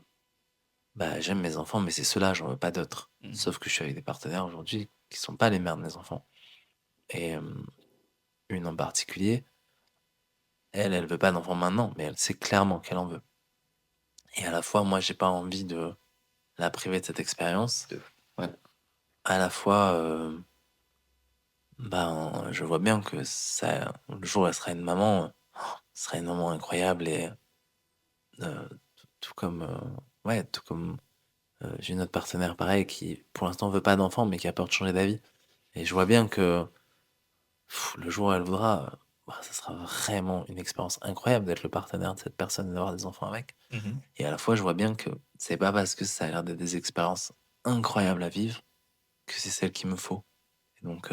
bah, j'aime mes enfants, mais c'est ceux-là, j'en veux pas d'autres. Mmh. Sauf que je suis avec des partenaires aujourd'hui qui sont pas les mères de mes enfants et une en particulier, elle veut pas d'enfant maintenant, mais elle sait clairement qu'elle en veut et à la fois, moi, j'ai pas envie de la priver de cette expérience. De Ouais. À la fois, ben, je vois bien que ça le jour où elle sera une maman, ce sera une maman incroyable et tout comme, ouais, tout comme, j'ai une autre partenaire pareil qui, pour l'instant, veut pas d'enfant, mais qui a peur de changer d'avis et je vois bien que le jour où elle voudra, bah, ça sera vraiment une expérience incroyable d'être le partenaire de cette personne et d'avoir des enfants avec Mmh. et à la fois, je vois bien que c'est pas parce que ça a l'air d'être des expériences incroyables à vivre que c'est celle qu'il me faut. Et donc,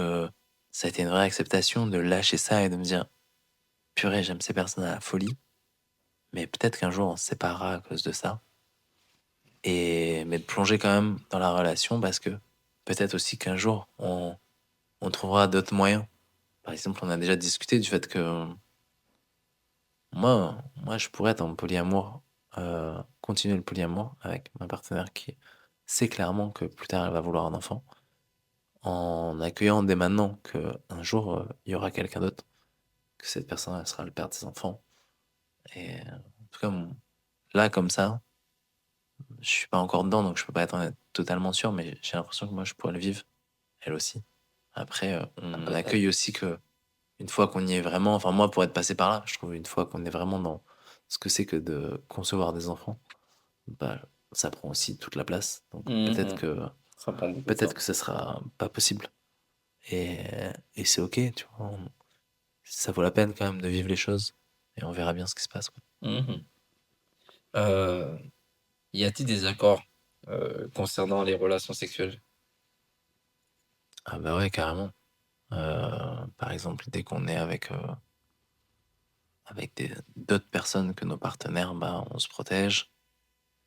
ça a été une vraie acceptation de lâcher ça et de me dire: «Purée, j'aime ces personnes à la folie, mais peut-être qu'un jour on se séparera à cause de ça» et mais de plonger quand même dans la relation parce que peut-être aussi qu'un jour on trouvera d'autres moyens. Par exemple, on a déjà discuté du fait que moi je pourrais être en polyamour, continuer le polyamour avec ma partenaire qui sait clairement que plus tard elle va vouloir un enfant, en accueillant dès maintenant qu'un jour, il y aura quelqu'un d'autre, que cette personne elle sera le père de ses enfants et en tout cas, là comme ça, je suis pas encore dedans donc je peux pas être totalement sûr, mais j'ai l'impression que moi je pourrais le vivre, elle aussi. Après, on Après accueille aussi que une fois qu'on y est vraiment enfin moi pour être passé par là, je trouve une fois qu'on est vraiment dans ce que c'est que de concevoir des enfants, bah, ça prend aussi toute la place donc mmh Ça prend beaucoup de peut-être temps. que ça sera pas possible et c'est OK, tu vois? Ça vaut la peine quand même de vivre les choses et on verra bien ce qui se passe, quoi. Mmh. Y a-t-il des accords, concernant les relations sexuelles? Ah bah, ouais, carrément. Par exemple, dès qu'on est avec des d'autres personnes que nos partenaires, bah, on se protège.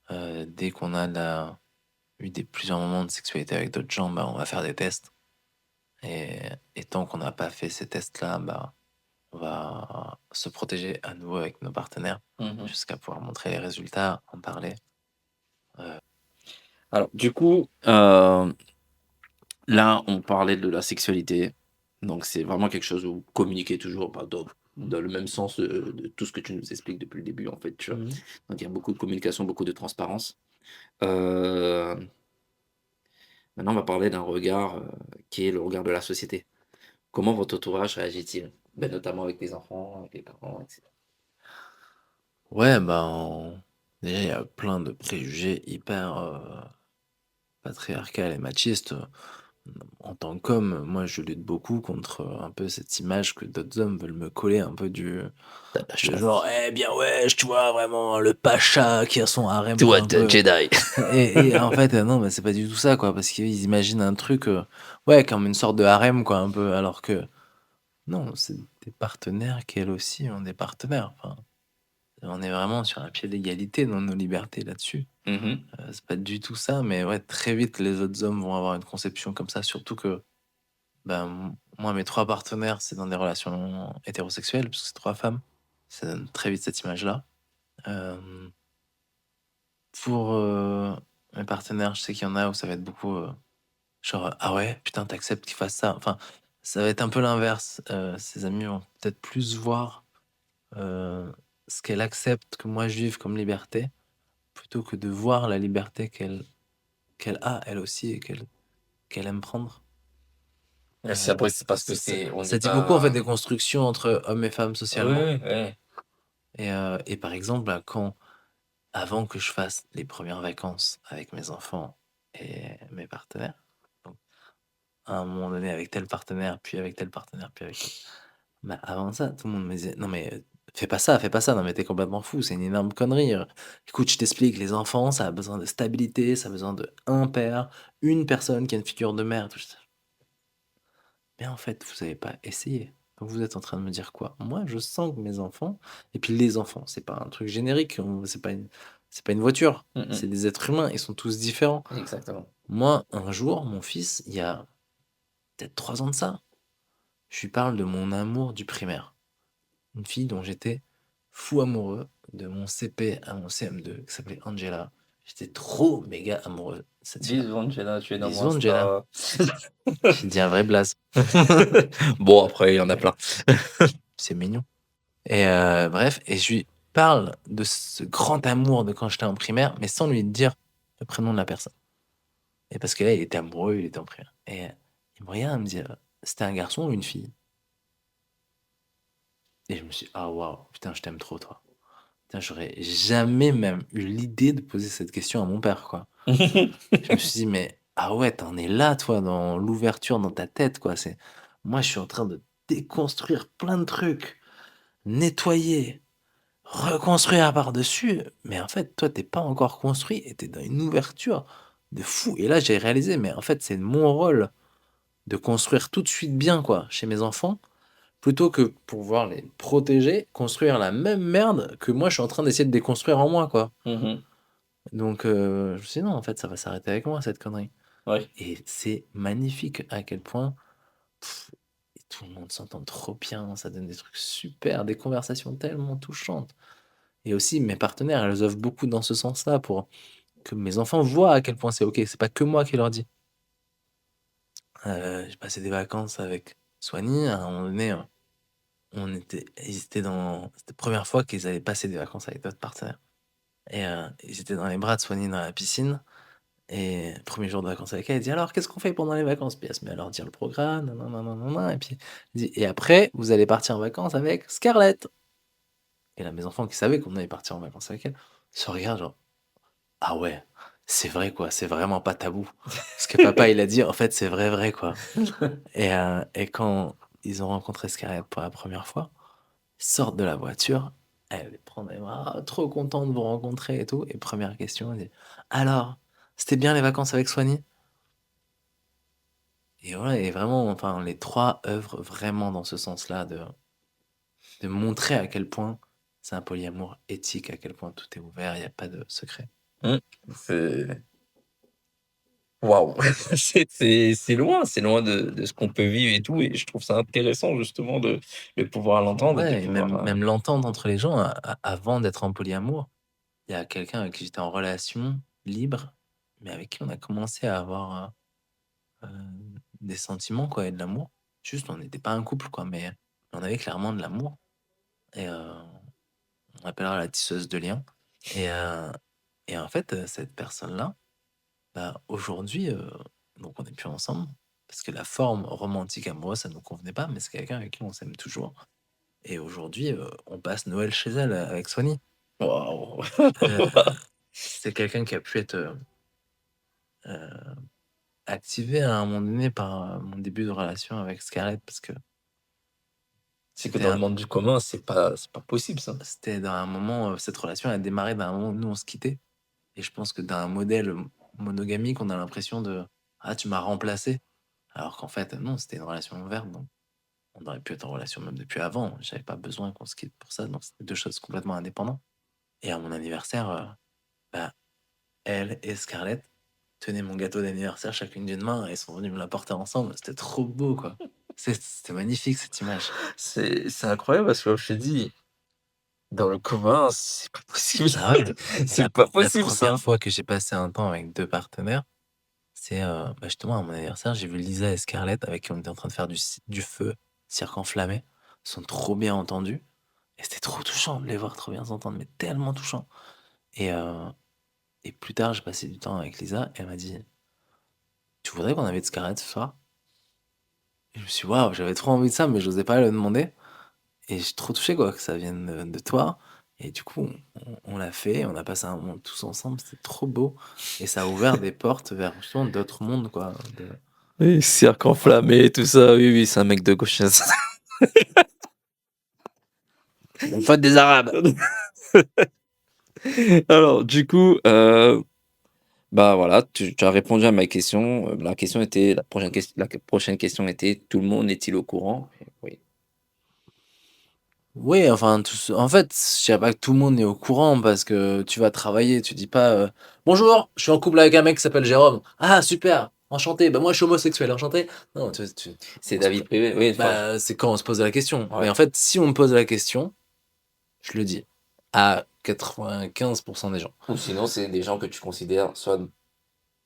Dès qu'on a eu des plusieurs moments de sexualité avec d'autres gens, bah, on va faire des tests et tant qu'on n'a pas fait ces tests-là, bah, on va se protéger à nouveau avec nos partenaires Mmh. jusqu'à pouvoir montrer les résultats, en parler. Heu, Alors du coup, là, on parlait de la sexualité, donc c'est vraiment quelque chose où vous communiquez toujours, bah, dans le même sens, de tout ce que tu nous expliques depuis le début, en fait, tu vois? mmh Donc il y a beaucoup de communication, beaucoup de transparence. Heu, Maintenant on va parler d'un regard, qui est le regard de la société. Comment votre entourage réagit-il? Ben, notamment avec les enfants, avec les parents et cetera. Ouais, ben, déjà, il y a plein de préjugés hyper, patriarcal et machiste. En tant qu'homme, moi, je lutte beaucoup contre un peu cette image que d'autres hommes veulent me coller un peu Tu la de genre, chance. eh bien ouais, tu vois, vraiment, le pacha qui a son harem, quoi, Toi, un t'es un peu. Jedi. Et en fait, non, mais c'est pas du tout ça, quoi, parce qu'ils imaginent un truc, ouais, comme une sorte de harem, quoi, un peu, alors que non, c'est des partenaires qui, elles aussi, ont des partenaires. Enfin, on est vraiment sur un pied d'égalité dans nos libertés là-dessus. Mhm. C'est pas du tout ça, mais ouais, très vite, les autres hommes vont avoir une conception comme ça, surtout que ben, moi, mes 3 partenaires, c'est dans des relations hétérosexuelles, parce que c'est 3 femmes. Ça donne très vite cette image-là. Hem, pour, mes partenaires, je sais qu'il y en a où ça va être beaucoup, genre, «Ah ouais, putain, t'acceptes qu'il fasse ça?» Enfin, ça va être un peu l'inverse. Ses amis vont peut-être plus voir, heu, ce qu'elle accepte que moi je vive comme liberté, plutôt que de voir la liberté qu'elle a elle aussi et qu'elle aime prendre. Mais c'est après, c'est parce que Ça c'est, on ça n'est dit beaucoup en fait pas. des constructions entre hommes et femmes Oui, socialement. oui, oui. Et par exemple, bah, quand avant que je fasse les premières vacances avec mes enfants et mes partenaires, donc à un moment donné avec tel partenaire, puis avec tel partenaire, puis avec tel, bah, avant ça, tout le monde me disait: «Non mais, fais pas ça, non mais t'es complètement fou, c'est une énorme connerie, écoute, je t'explique, les enfants, ça a besoin de stabilité, ça a besoin de un père, une personne qui a une figure de mère», tout ça. Mais en fait, vous avez pas essayé. Donc vous êtes en train de me dire quoi? Moi, je sens que mes enfants, et puis les enfants, c'est pas un truc générique, c'est pas une voiture, c'est Mhm. des êtres humains, ils sont tous différents. Exactement. Moi, un jour, mon fils, il y a peut-être 3 ans de ça, je lui parle de mon amour du primaire. Une fille dont j'étais fou amoureux de mon CP à mon CM2 qui s'appelait Angela. J'étais trop méga amoureux de cette fille-là. Bisous, Angela, tu es dans mon Bisous Angela. Insta. J'ai dit un vrai blaze. Bon, après, il y en a plein. C'est mignon. Et bref, et je lui parle de ce grand amour de quand j'étais en primaire, mais sans lui dire le prénom de la personne. Et parce que là, il était amoureux, il était en primaire. Et il me regarde, il me dit: «C'était un garçon ou une fille?» Et je me suis dit: «Ah waouh, putain, je t'aime trop toi». Putain, j'aurais jamais même eu l'idée de poser cette question à mon père, quoi. Je me suis dit: «Mais ah ouais, tu en es là toi, dans l'ouverture dans ta tête, quoi». C'est moi, je suis en train de déconstruire plein de trucs, nettoyer, reconstruire par-dessus, mais en fait, toi, tu pas encore construit et tu dans une ouverture de fou. Et là, j'ai réalisé, mais en fait, c'est mon rôle de construire tout de suite bien, quoi, chez mes enfants, plutôt que pour pouvoir les protéger, construire la même merde que moi, je suis en train d'essayer de déconstruire en moi, quoi. Mhm. Donc je me suis dit: «Non, en fait, ça va s'arrêter avec moi, cette connerie». Ouais. Et c'est magnifique à quel point, et tout le monde s'entend trop bien, ça donne des trucs super, des conversations tellement touchantes. Et aussi mes partenaires, elles œuvrent beaucoup dans ce sens-là pour que mes enfants voient à quel point c'est OK. C'est pas que moi qui leur dis. J'ai passé des vacances avec Swanny, à un moment donné, ils étaient dans c'était la première fois qu'ils avaient passé des vacances avec d'autres partenaires et ils étaient dans les bras de Swanny dans la piscine et premier jour de vacances avec elle, elle dit: «Alors qu'est-ce qu'on fait pendant les vacances?» Puis elle se met à leur dire le programme, nin nin nin nin nin et puis elle dit: «Et après, vous allez partir en vacances avec Scarlett». Et là, mes enfants qui savaient qu'on allait partir en vacances avec elle, se regardent genre: «Ah ouais, c'est vrai quoi, c'est vraiment pas tabou. Ce que papa il a dit, en fait, c'est vrai, vrai quoi». Et quand ils ont rencontré Scarlett pour la première fois, ils sortent de la voiture, elle les prend dans les bras: «Ah, trop content de vous rencontrer et tout», et première question, elle dit: «Alors, c'était bien les vacances avec Swanny?» Et voilà, et vraiment, enfin, les 3 œuvrent vraiment dans ce sens-là de montrer à quel point c'est un polyamour éthique, à quel point tout est ouvert, il y a pas de secret. Mmh. C'est waouh! C'est loin de ce qu'on peut vivre et tout, et je trouve ça intéressant justement de pouvoir l'entendre et de Ouais, et pouvoir, même l'entendre entre les gens avant d'être en polyamour. Il y a quelqu'un avec qui j'étais en relation libre, mais avec qui on a commencé à avoir, des sentiments quoi et de l'amour. Juste, on n'était pas un couple quoi, mais on avait clairement de l'amour et on appellera la tisseuse de liens et en fait, cette personne-là, bah, aujourd'hui, donc on n'est plus ensemble parce que la forme romantique amoureuse, ça nous convenait pas, mais c'est quelqu'un avec qui on s'aime toujours. Et aujourd'hui, on passe Noël chez elle, avec Sony. waouh! Heu, c'est quelqu'un qui a pu être, activé à un moment donné par mon début de relation avec Scarlett parce que C'est que c'était dans le un, monde du commun, c'est pas possible ça. c'était dans un moment, cette relation a démarré d'un moment où nous on se quittait. Et je pense que d'un modèle monogamique, on a l'impression de ah, tu m'as remplacé. Alors qu'en fait, non, c'était une relation ouverte. Donc on aurait pu être en relation même depuis avant. J'avais pas besoin qu'on se quitte pour ça. Donc c'était deux choses complètement indépendantes. Et à mon anniversaire, bah, elle et Scarlett tenaient mon gâteau d'anniversaire chacune d'une main et ils sont venus me l'apporter ensemble. C'était trop beau, quoi. C'était magnifique cette image. C'est incroyable parce que je te dis, dans le commun, c'est pas possible. Ah ouais, C'est pas la possible première ça. fois que j'ai passé un temps avec deux partenaires, c'est bah, justement à mon anniversaire, j'ai vu Lisa et Scarlett avec qui on était en train de faire du feu, cirque enflammé. Ils sont trop bien entendus et c'était trop touchant de les voir trop bien s'entendre, mais tellement touchant. Et, euh, et plus tard, j'ai passé du temps avec Lisa et elle m'a dit tu voudrais qu'on invite Scarlett ce soir? Et je me suis dit, waouh, j'avais trop envie de ça, mais j'osais pas le demander. Et je suis trop touché, quoi, que ça vienne de toi. Et du coup, on l'a fait, on a passé un moment tous ensemble, c'était trop beau. Et ça a ouvert des portes vers justement d'autres mondes, quoi. Oui, cirque enflammé, tout ça. Oui, oui, c'est un mec de gauche. Mon pote des Arabes. Alors, du coup, bah voilà, tu as répondu à ma question. La question était, la prochaine question était, tout le monde est-il au courant? Oui. Oui, enfin, en fait, je dirais pas que tout le monde est au courant parce que tu vas travailler, tu dis pas bonjour, je suis en couple avec un mec qui s'appelle Jérôme. Ah, super, enchanté. Bah, moi, je suis homosexuel, enchanté. Non, C'est on se David po- Privé. Oui, enfin, bah, c'est quand on se pose la question. Mais ouais. en fait, si on me pose la question, je le dis à 95% des gens. Ou sinon, c'est des gens que tu considères soit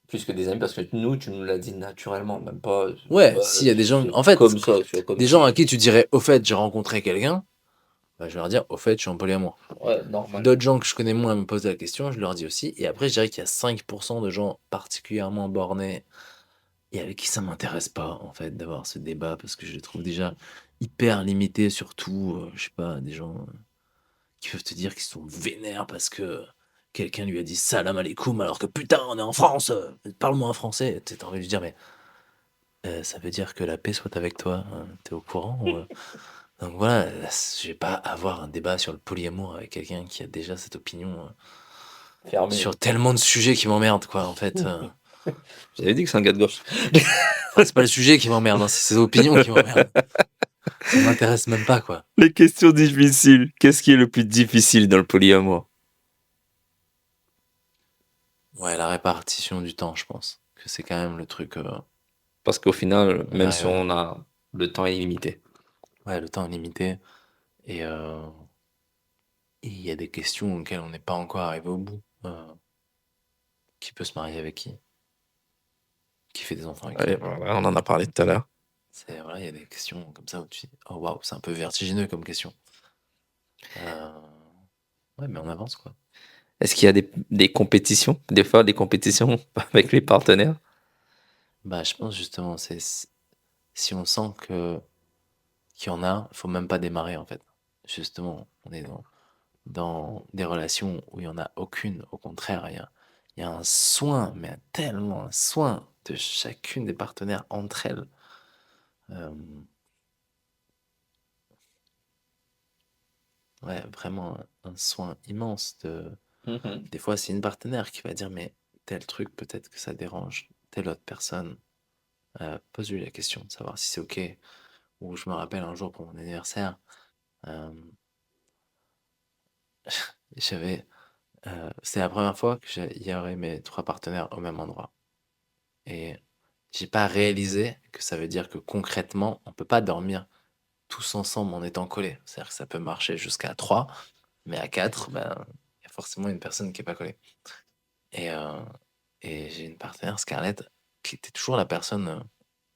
plus que des amis, parce que nous, tu nous l'as dit naturellement, même pas, Ouais, s'il ouais, y a des gens, c'est en fait, comme ça, tu vois, comme des gens à si. qui tu dirais, au fait, j'ai rencontré quelqu'un, bah, je vais leur dire, au fait, je suis en polyamour. Ouais, normal. D'autres gens que je connais moins me posent la question, je leur dis aussi. Et après, je dirais qu'il y a 5% de gens particulièrement bornés et avec qui ça m'intéresse pas, en fait, d'avoir ce débat parce que je les trouve déjà hyper limités, surtout, je sais pas, des gens qui peuvent te dire qu'ils sont vénères parce que quelqu'un lui a dit salam alaikum alors que putain, on est en France, parle-moi en français. T'as envie de lui dire, mais ça veut dire que la paix soit avec toi, hein, t'es au courant Donc voilà, je vais pas avoir un débat sur le polyamour avec quelqu'un qui a déjà cette opinion Fermé. sur tellement de sujets qui m'emmerdent, quoi, en fait. J'avais dit que c'est un gars de gauche. Enfin, c'est pas le sujet qui m'emmerde, hein, c'est ses opinions qui m'emmerdent. Ça m'intéresse même pas, quoi. Les questions difficiles. Qu'est-ce qui est le plus difficile dans le polyamour? Ouais, la répartition du temps, je pense. Que c'est quand même le truc. Parce qu'au final, On même si arrive. on a le temps est limité. Ouais, le temps est limité. Et il y a des questions auxquelles on n'est pas encore arrivé au bout. Qui peut se marier avec qui? Qui fait des enfants avec Allez, qui? voilà, on en a parlé tout à l'heure. C'est, voilà, il y a des questions comme ça où tu dis, oh waouh, c'est un peu vertigineux comme question. Euh, Ouais, mais on avance, quoi. Est-ce qu'il y a des compétitions, des fois des compétitions avec les partenaires? Bah, je pense justement, si on sent qu'il y en a, faut même pas démarrer, en fait. Justement, on est dans des relations où il y en a aucune. Au contraire, il y a un soin, mais tellement un soin de chacune des partenaires entre elles. Euh, ouais, vraiment un soin immense Mhm. des fois, c'est une partenaire qui va dire, mais tel truc, peut-être que ça dérange telle autre personne. Pose-lui la question de savoir si c'est OK. Ou je me rappelle un jour pour mon anniversaire, euh, j'avais, c'était la première fois que il y aurait mes trois partenaires au même endroit. Et j'ai pas réalisé que ça veut dire que concrètement, on peut pas dormir tous ensemble en étant collés. C'est-à-dire que ça peut marcher jusqu'à 3, mais à 4, ben, il y a forcément une personne qui est pas collée. Et, euh, et j'ai une partenaire, Scarlett, qui était toujours la personne,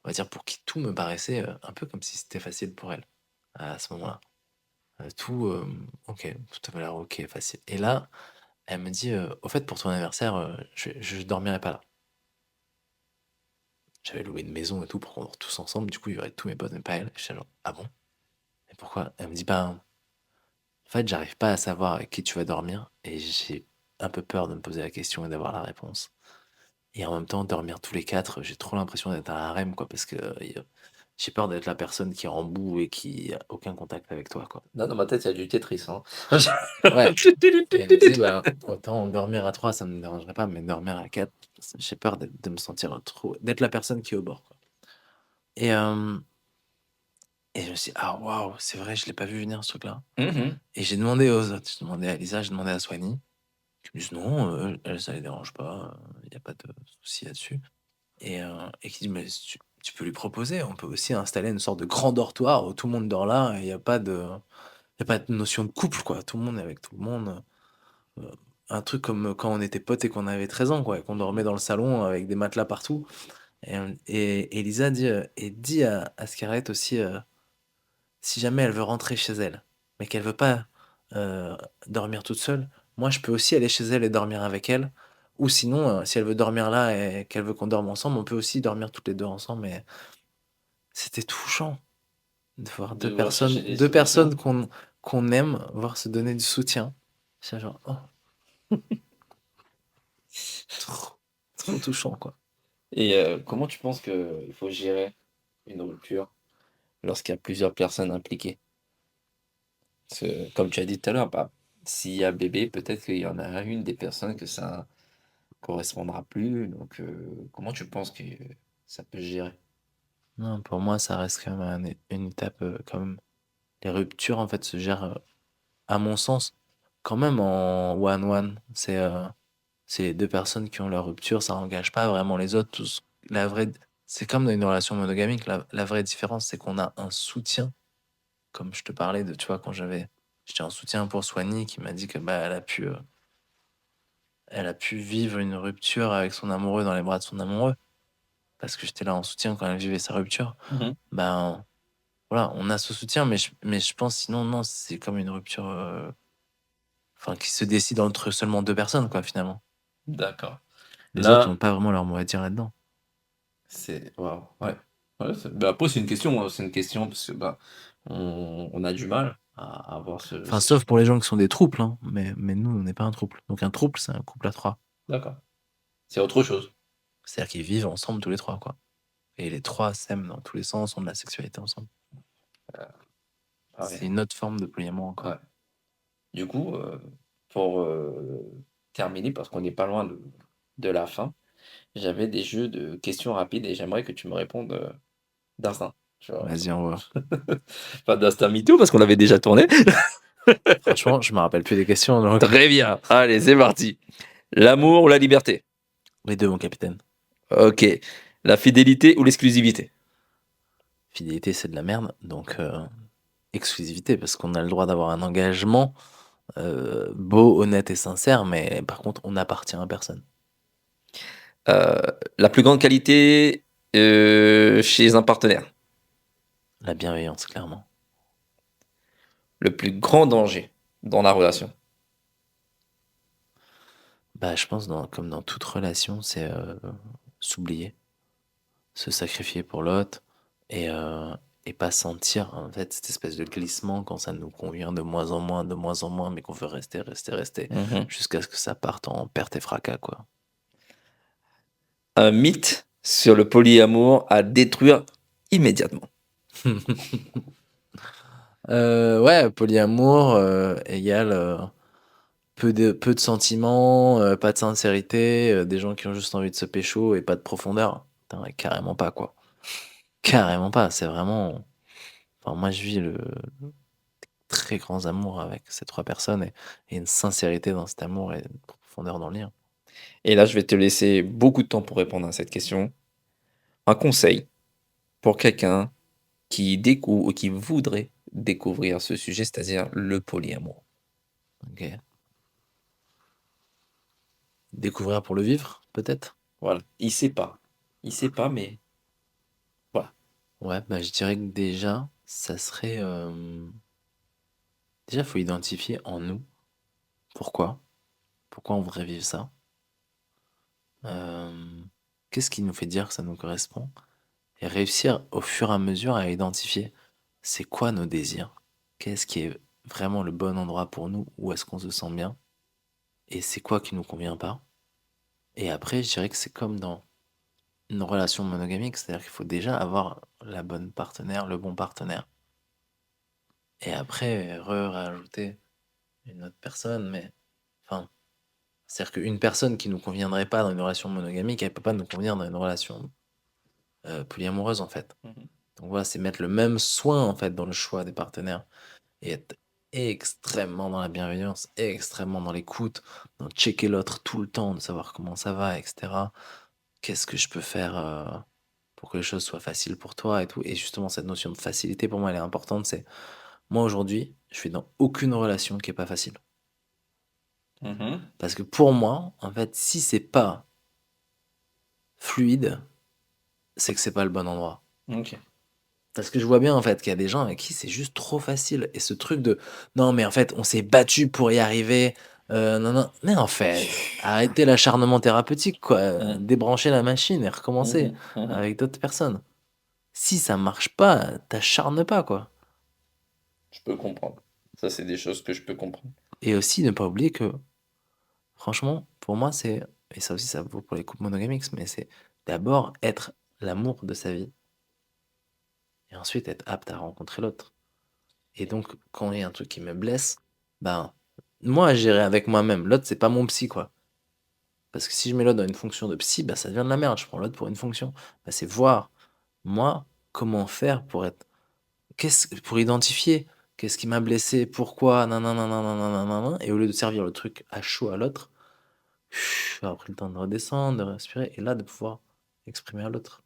on va dire, pour qui tout me paraissait un peu comme si c'était facile pour elle, à ce moment-là. Tout, ok, tout avait l'air ok, facile. Et là, elle me dit, au fait, pour ton anniversaire, je dormirai pas là. J'avais loué une maison et tout pour qu'on dort tous ensemble. Du coup, il y aurait tous mes potes, mais pas elle. J'étais genre, ah bon? Et pourquoi? Elle me dit, ben, en fait, j'arrive pas à savoir avec qui tu vas dormir et j'ai un peu peur de me poser la question et d'avoir la réponse. et en même temps dormir tous les quatre, j'ai trop l'impression d'être un harem, quoi, parce que j'ai peur d'être la personne qui est en bout et qui a aucun contact avec toi, quoi. Là, dans ma tête, il y a du Tetris, hein. Ouais. Et elle me disait, bah, autant dormir à 3, ça me dérangerait pas, mais dormir à 4, j'ai peur de me sentir trop, d'être la personne qui est au bord, quoi. Et, et je me suis dit, ah waouh, c'est vrai, je l'ai pas vu venir ce truc-là. Mmh. Et j'ai demandé aux autres, j'ai demandé à Lisa, j'ai demandé à Swanny, qui me disent non, elle, ça les dérange pas, il n'y a pas de souci là-dessus. Et qui dit, mais tu peux lui proposer, on peut aussi installer une sorte de grand dortoir où tout le monde dort là, et il y a pas de notion de couple, quoi. Tout le monde est avec tout le monde. euh, un truc comme quand on était potes et qu'on avait 13 ans, quoi, et qu'on dormait Mmh. dans le salon avec des matelas partout. Et Lisa dit, et dit à Scarlett aussi, si jamais elle veut rentrer chez elle, mais qu'elle veut pas dormir toute seule, moi je peux aussi aller chez elle et dormir avec elle. Ou sinon, si elle veut dormir là et qu'elle veut qu'on dorme ensemble, on peut aussi dormir toutes les deux ensemble. Mais c'était touchant de voir De devoir chercher des deux personnes solutions. qu'on aime, voir se donner du soutien. C'est genre, oh, trop, trop touchant, quoi. Et comment tu penses qu'il faut gérer une rupture lorsqu'il y a plusieurs personnes impliquées? Parce que, comme tu as dit tout à l'heure, bah, s'il y a bébé, peut-être qu'il y en a une des personnes que ça correspondra plus. Donc, comment tu penses que ça peut se gérer? Non, pour moi, ça reste quand même une étape, quand même. Les ruptures, en fait, se gèrent, à mon sens, quand même en one-one. C'est les deux personnes qui ont leur rupture, ça engage pas vraiment les autres. La vraie, c'est comme dans une relation monogamique, la vraie différence, c'est qu'on a un soutien, comme je te parlais de, tu vois, quand j'étais en soutien pour Swanny, qui m'a dit que bah, elle a pu vivre une rupture avec son amoureux dans les bras de son amoureux, parce que j'étais là en soutien quand elle vivait sa rupture. Mhm. Ben, voilà, on a ce soutien, mais je pense sinon, non, c'est comme une rupture, enfin, qui se décide entre seulement deux personnes, quoi, finalement. D'accord. Les autres Là, n'ont pas vraiment leur mot à dire là-dedans. c'est waouh, ouais. Ouais, bah, après, c'est une question, hein, c'est une question parce que bah, on a du mal à avoir Enfin, sauf pour les gens qui sont des trouples, hein, mais nous, on n'est pas un trouble. Donc un trouble, c'est un couple à trois. D'accord. C'est autre chose. C'est-à-dire qu'ils vivent ensemble tous les trois, quoi. Et les trois s'aiment dans tous les sens, ont de la sexualité ensemble. Ah C'est ouais. une autre forme de polyamour Ouais. encore. Du coup, pour terminer, parce qu'on n'est pas loin de la fin, j'avais des jeux de questions rapides et j'aimerais que tu me répondes d'instinct. Tu vois, Vas-y, on voit. pas d'instinct mytho parce qu'on l'avait déjà tourné. Franchement, je me rappelle plus des questions, donc. Très bien. Allez, c'est parti. L'amour ou la liberté? Les deux, mon capitaine. Ok. La fidélité ou l'exclusivité? Fidélité, c'est de la merde, donc exclusivité, parce qu'on a le droit d'avoir un engagement beau, honnête et sincère, mais par contre, on n'appartient à personne. Euh, la plus grande qualité chez un partenaire? La bienveillance, clairement. Le plus grand danger dans la relation? Bah, je pense, comme dans toute relation, c'est s'oublier, se sacrifier pour l'autre et pas sentir en fait cette espèce de glissement quand ça nous convient de moins en moins, mais qu'on veut rester, rester, rester, Mhm. jusqu'à ce que ça parte en perte et fracas, quoi. Un mythe sur le polyamour à détruire immédiatement. Ouais, polyamour égale peu de sentiments, pas de sincérité, des gens qui ont juste envie de se pécho et pas de profondeur. Putain, ouais, carrément pas, quoi. Carrément pas, c'est vraiment. Enfin, moi, je vis le très grands amours avec ces trois personnes et une sincérité dans cet amour et une profondeur dans le lien. Et là, je vais te laisser beaucoup de temps pour répondre à cette question. Un conseil pour quelqu'un qui découvre ou qui voudrait découvrir ce sujet, c'est-à-dire le polyamour. Ok. Découvrir pour le vivre, peut-être? Voilà, il sait pas. Il sait pas, mais voilà. Ouais, bah, je dirais que déjà, ça serait. Déjà, il faut identifier en nous pourquoi. Pourquoi on voudrait vivre ça. Euh, Qu'est-ce qui nous fait dire que ça nous correspond? Et réussir au fur et à mesure à identifier c'est quoi nos désirs, qu'est-ce qui est vraiment le bon endroit pour nous, où est-ce qu'on se sent bien, et c'est quoi qui nous convient pas. Et après, je dirais que c'est comme dans une relation monogamique, c'est-à-dire qu'il faut déjà avoir la bonne partenaire, le bon partenaire. Et après, rajouter une autre personne, mais enfin, c'est-à-dire qu'une personne qui nous conviendrait pas dans une relation monogamique, elle peut pas nous convenir dans une relation polyamoureuse en fait. Mhm. Donc voilà, c'est mettre le même soin en fait dans le choix des partenaires et être extrêmement dans la bienveillance, extrêmement dans l'écoute, dans checker l'autre tout le temps, de savoir comment ça va, etc. Qu'est-ce que je peux faire pour que les choses soient faciles pour toi et tout. Et justement, cette notion de facilité pour moi, elle est importante. C'est moi aujourd'hui, je suis dans aucune relation qui est pas facile. Mhm. Parce que pour moi, en fait, si c'est pas fluide, c'est que c'est pas le bon endroit. Ok. Parce que je vois bien en fait qu'il y a des gens avec qui c'est juste trop facile. Et ce truc de non, mais en fait, on s'est battu pour y arriver. Non, non. Mais en fait, arrêtez l'acharnement thérapeutique, quoi. Mhm. Débrancher la machine et recommencer Mhm. Mhm. avec d'autres personnes. Si ça marche pas, t'acharnes pas, quoi. Je peux comprendre. Ça, c'est des choses que je peux comprendre. Et aussi, ne pas oublier que, franchement, pour moi, c'est, et ça aussi, ça vaut pour les couples monogamiques, mais c'est d'abord être l'amour de sa vie et ensuite être apte à rencontrer l'autre. Et donc, quand il y a un truc qui me blesse, ben, moi, à gérer avec moi-même. L'autre, c'est pas mon psy, quoi. Parce que si je mets l'autre dans une fonction de psy, ben, ça devient de la merde. Je prends l'autre pour une fonction. Ben, c'est voir, moi, comment faire pour être. Pour identifier qu'est-ce qui m'a blessé, pourquoi, nanana, nanana, nanana, et au lieu de servir le truc à chaud à l'autre, avoir pris le temps de redescendre, de respirer, et là, de pouvoir exprimer à l'autre.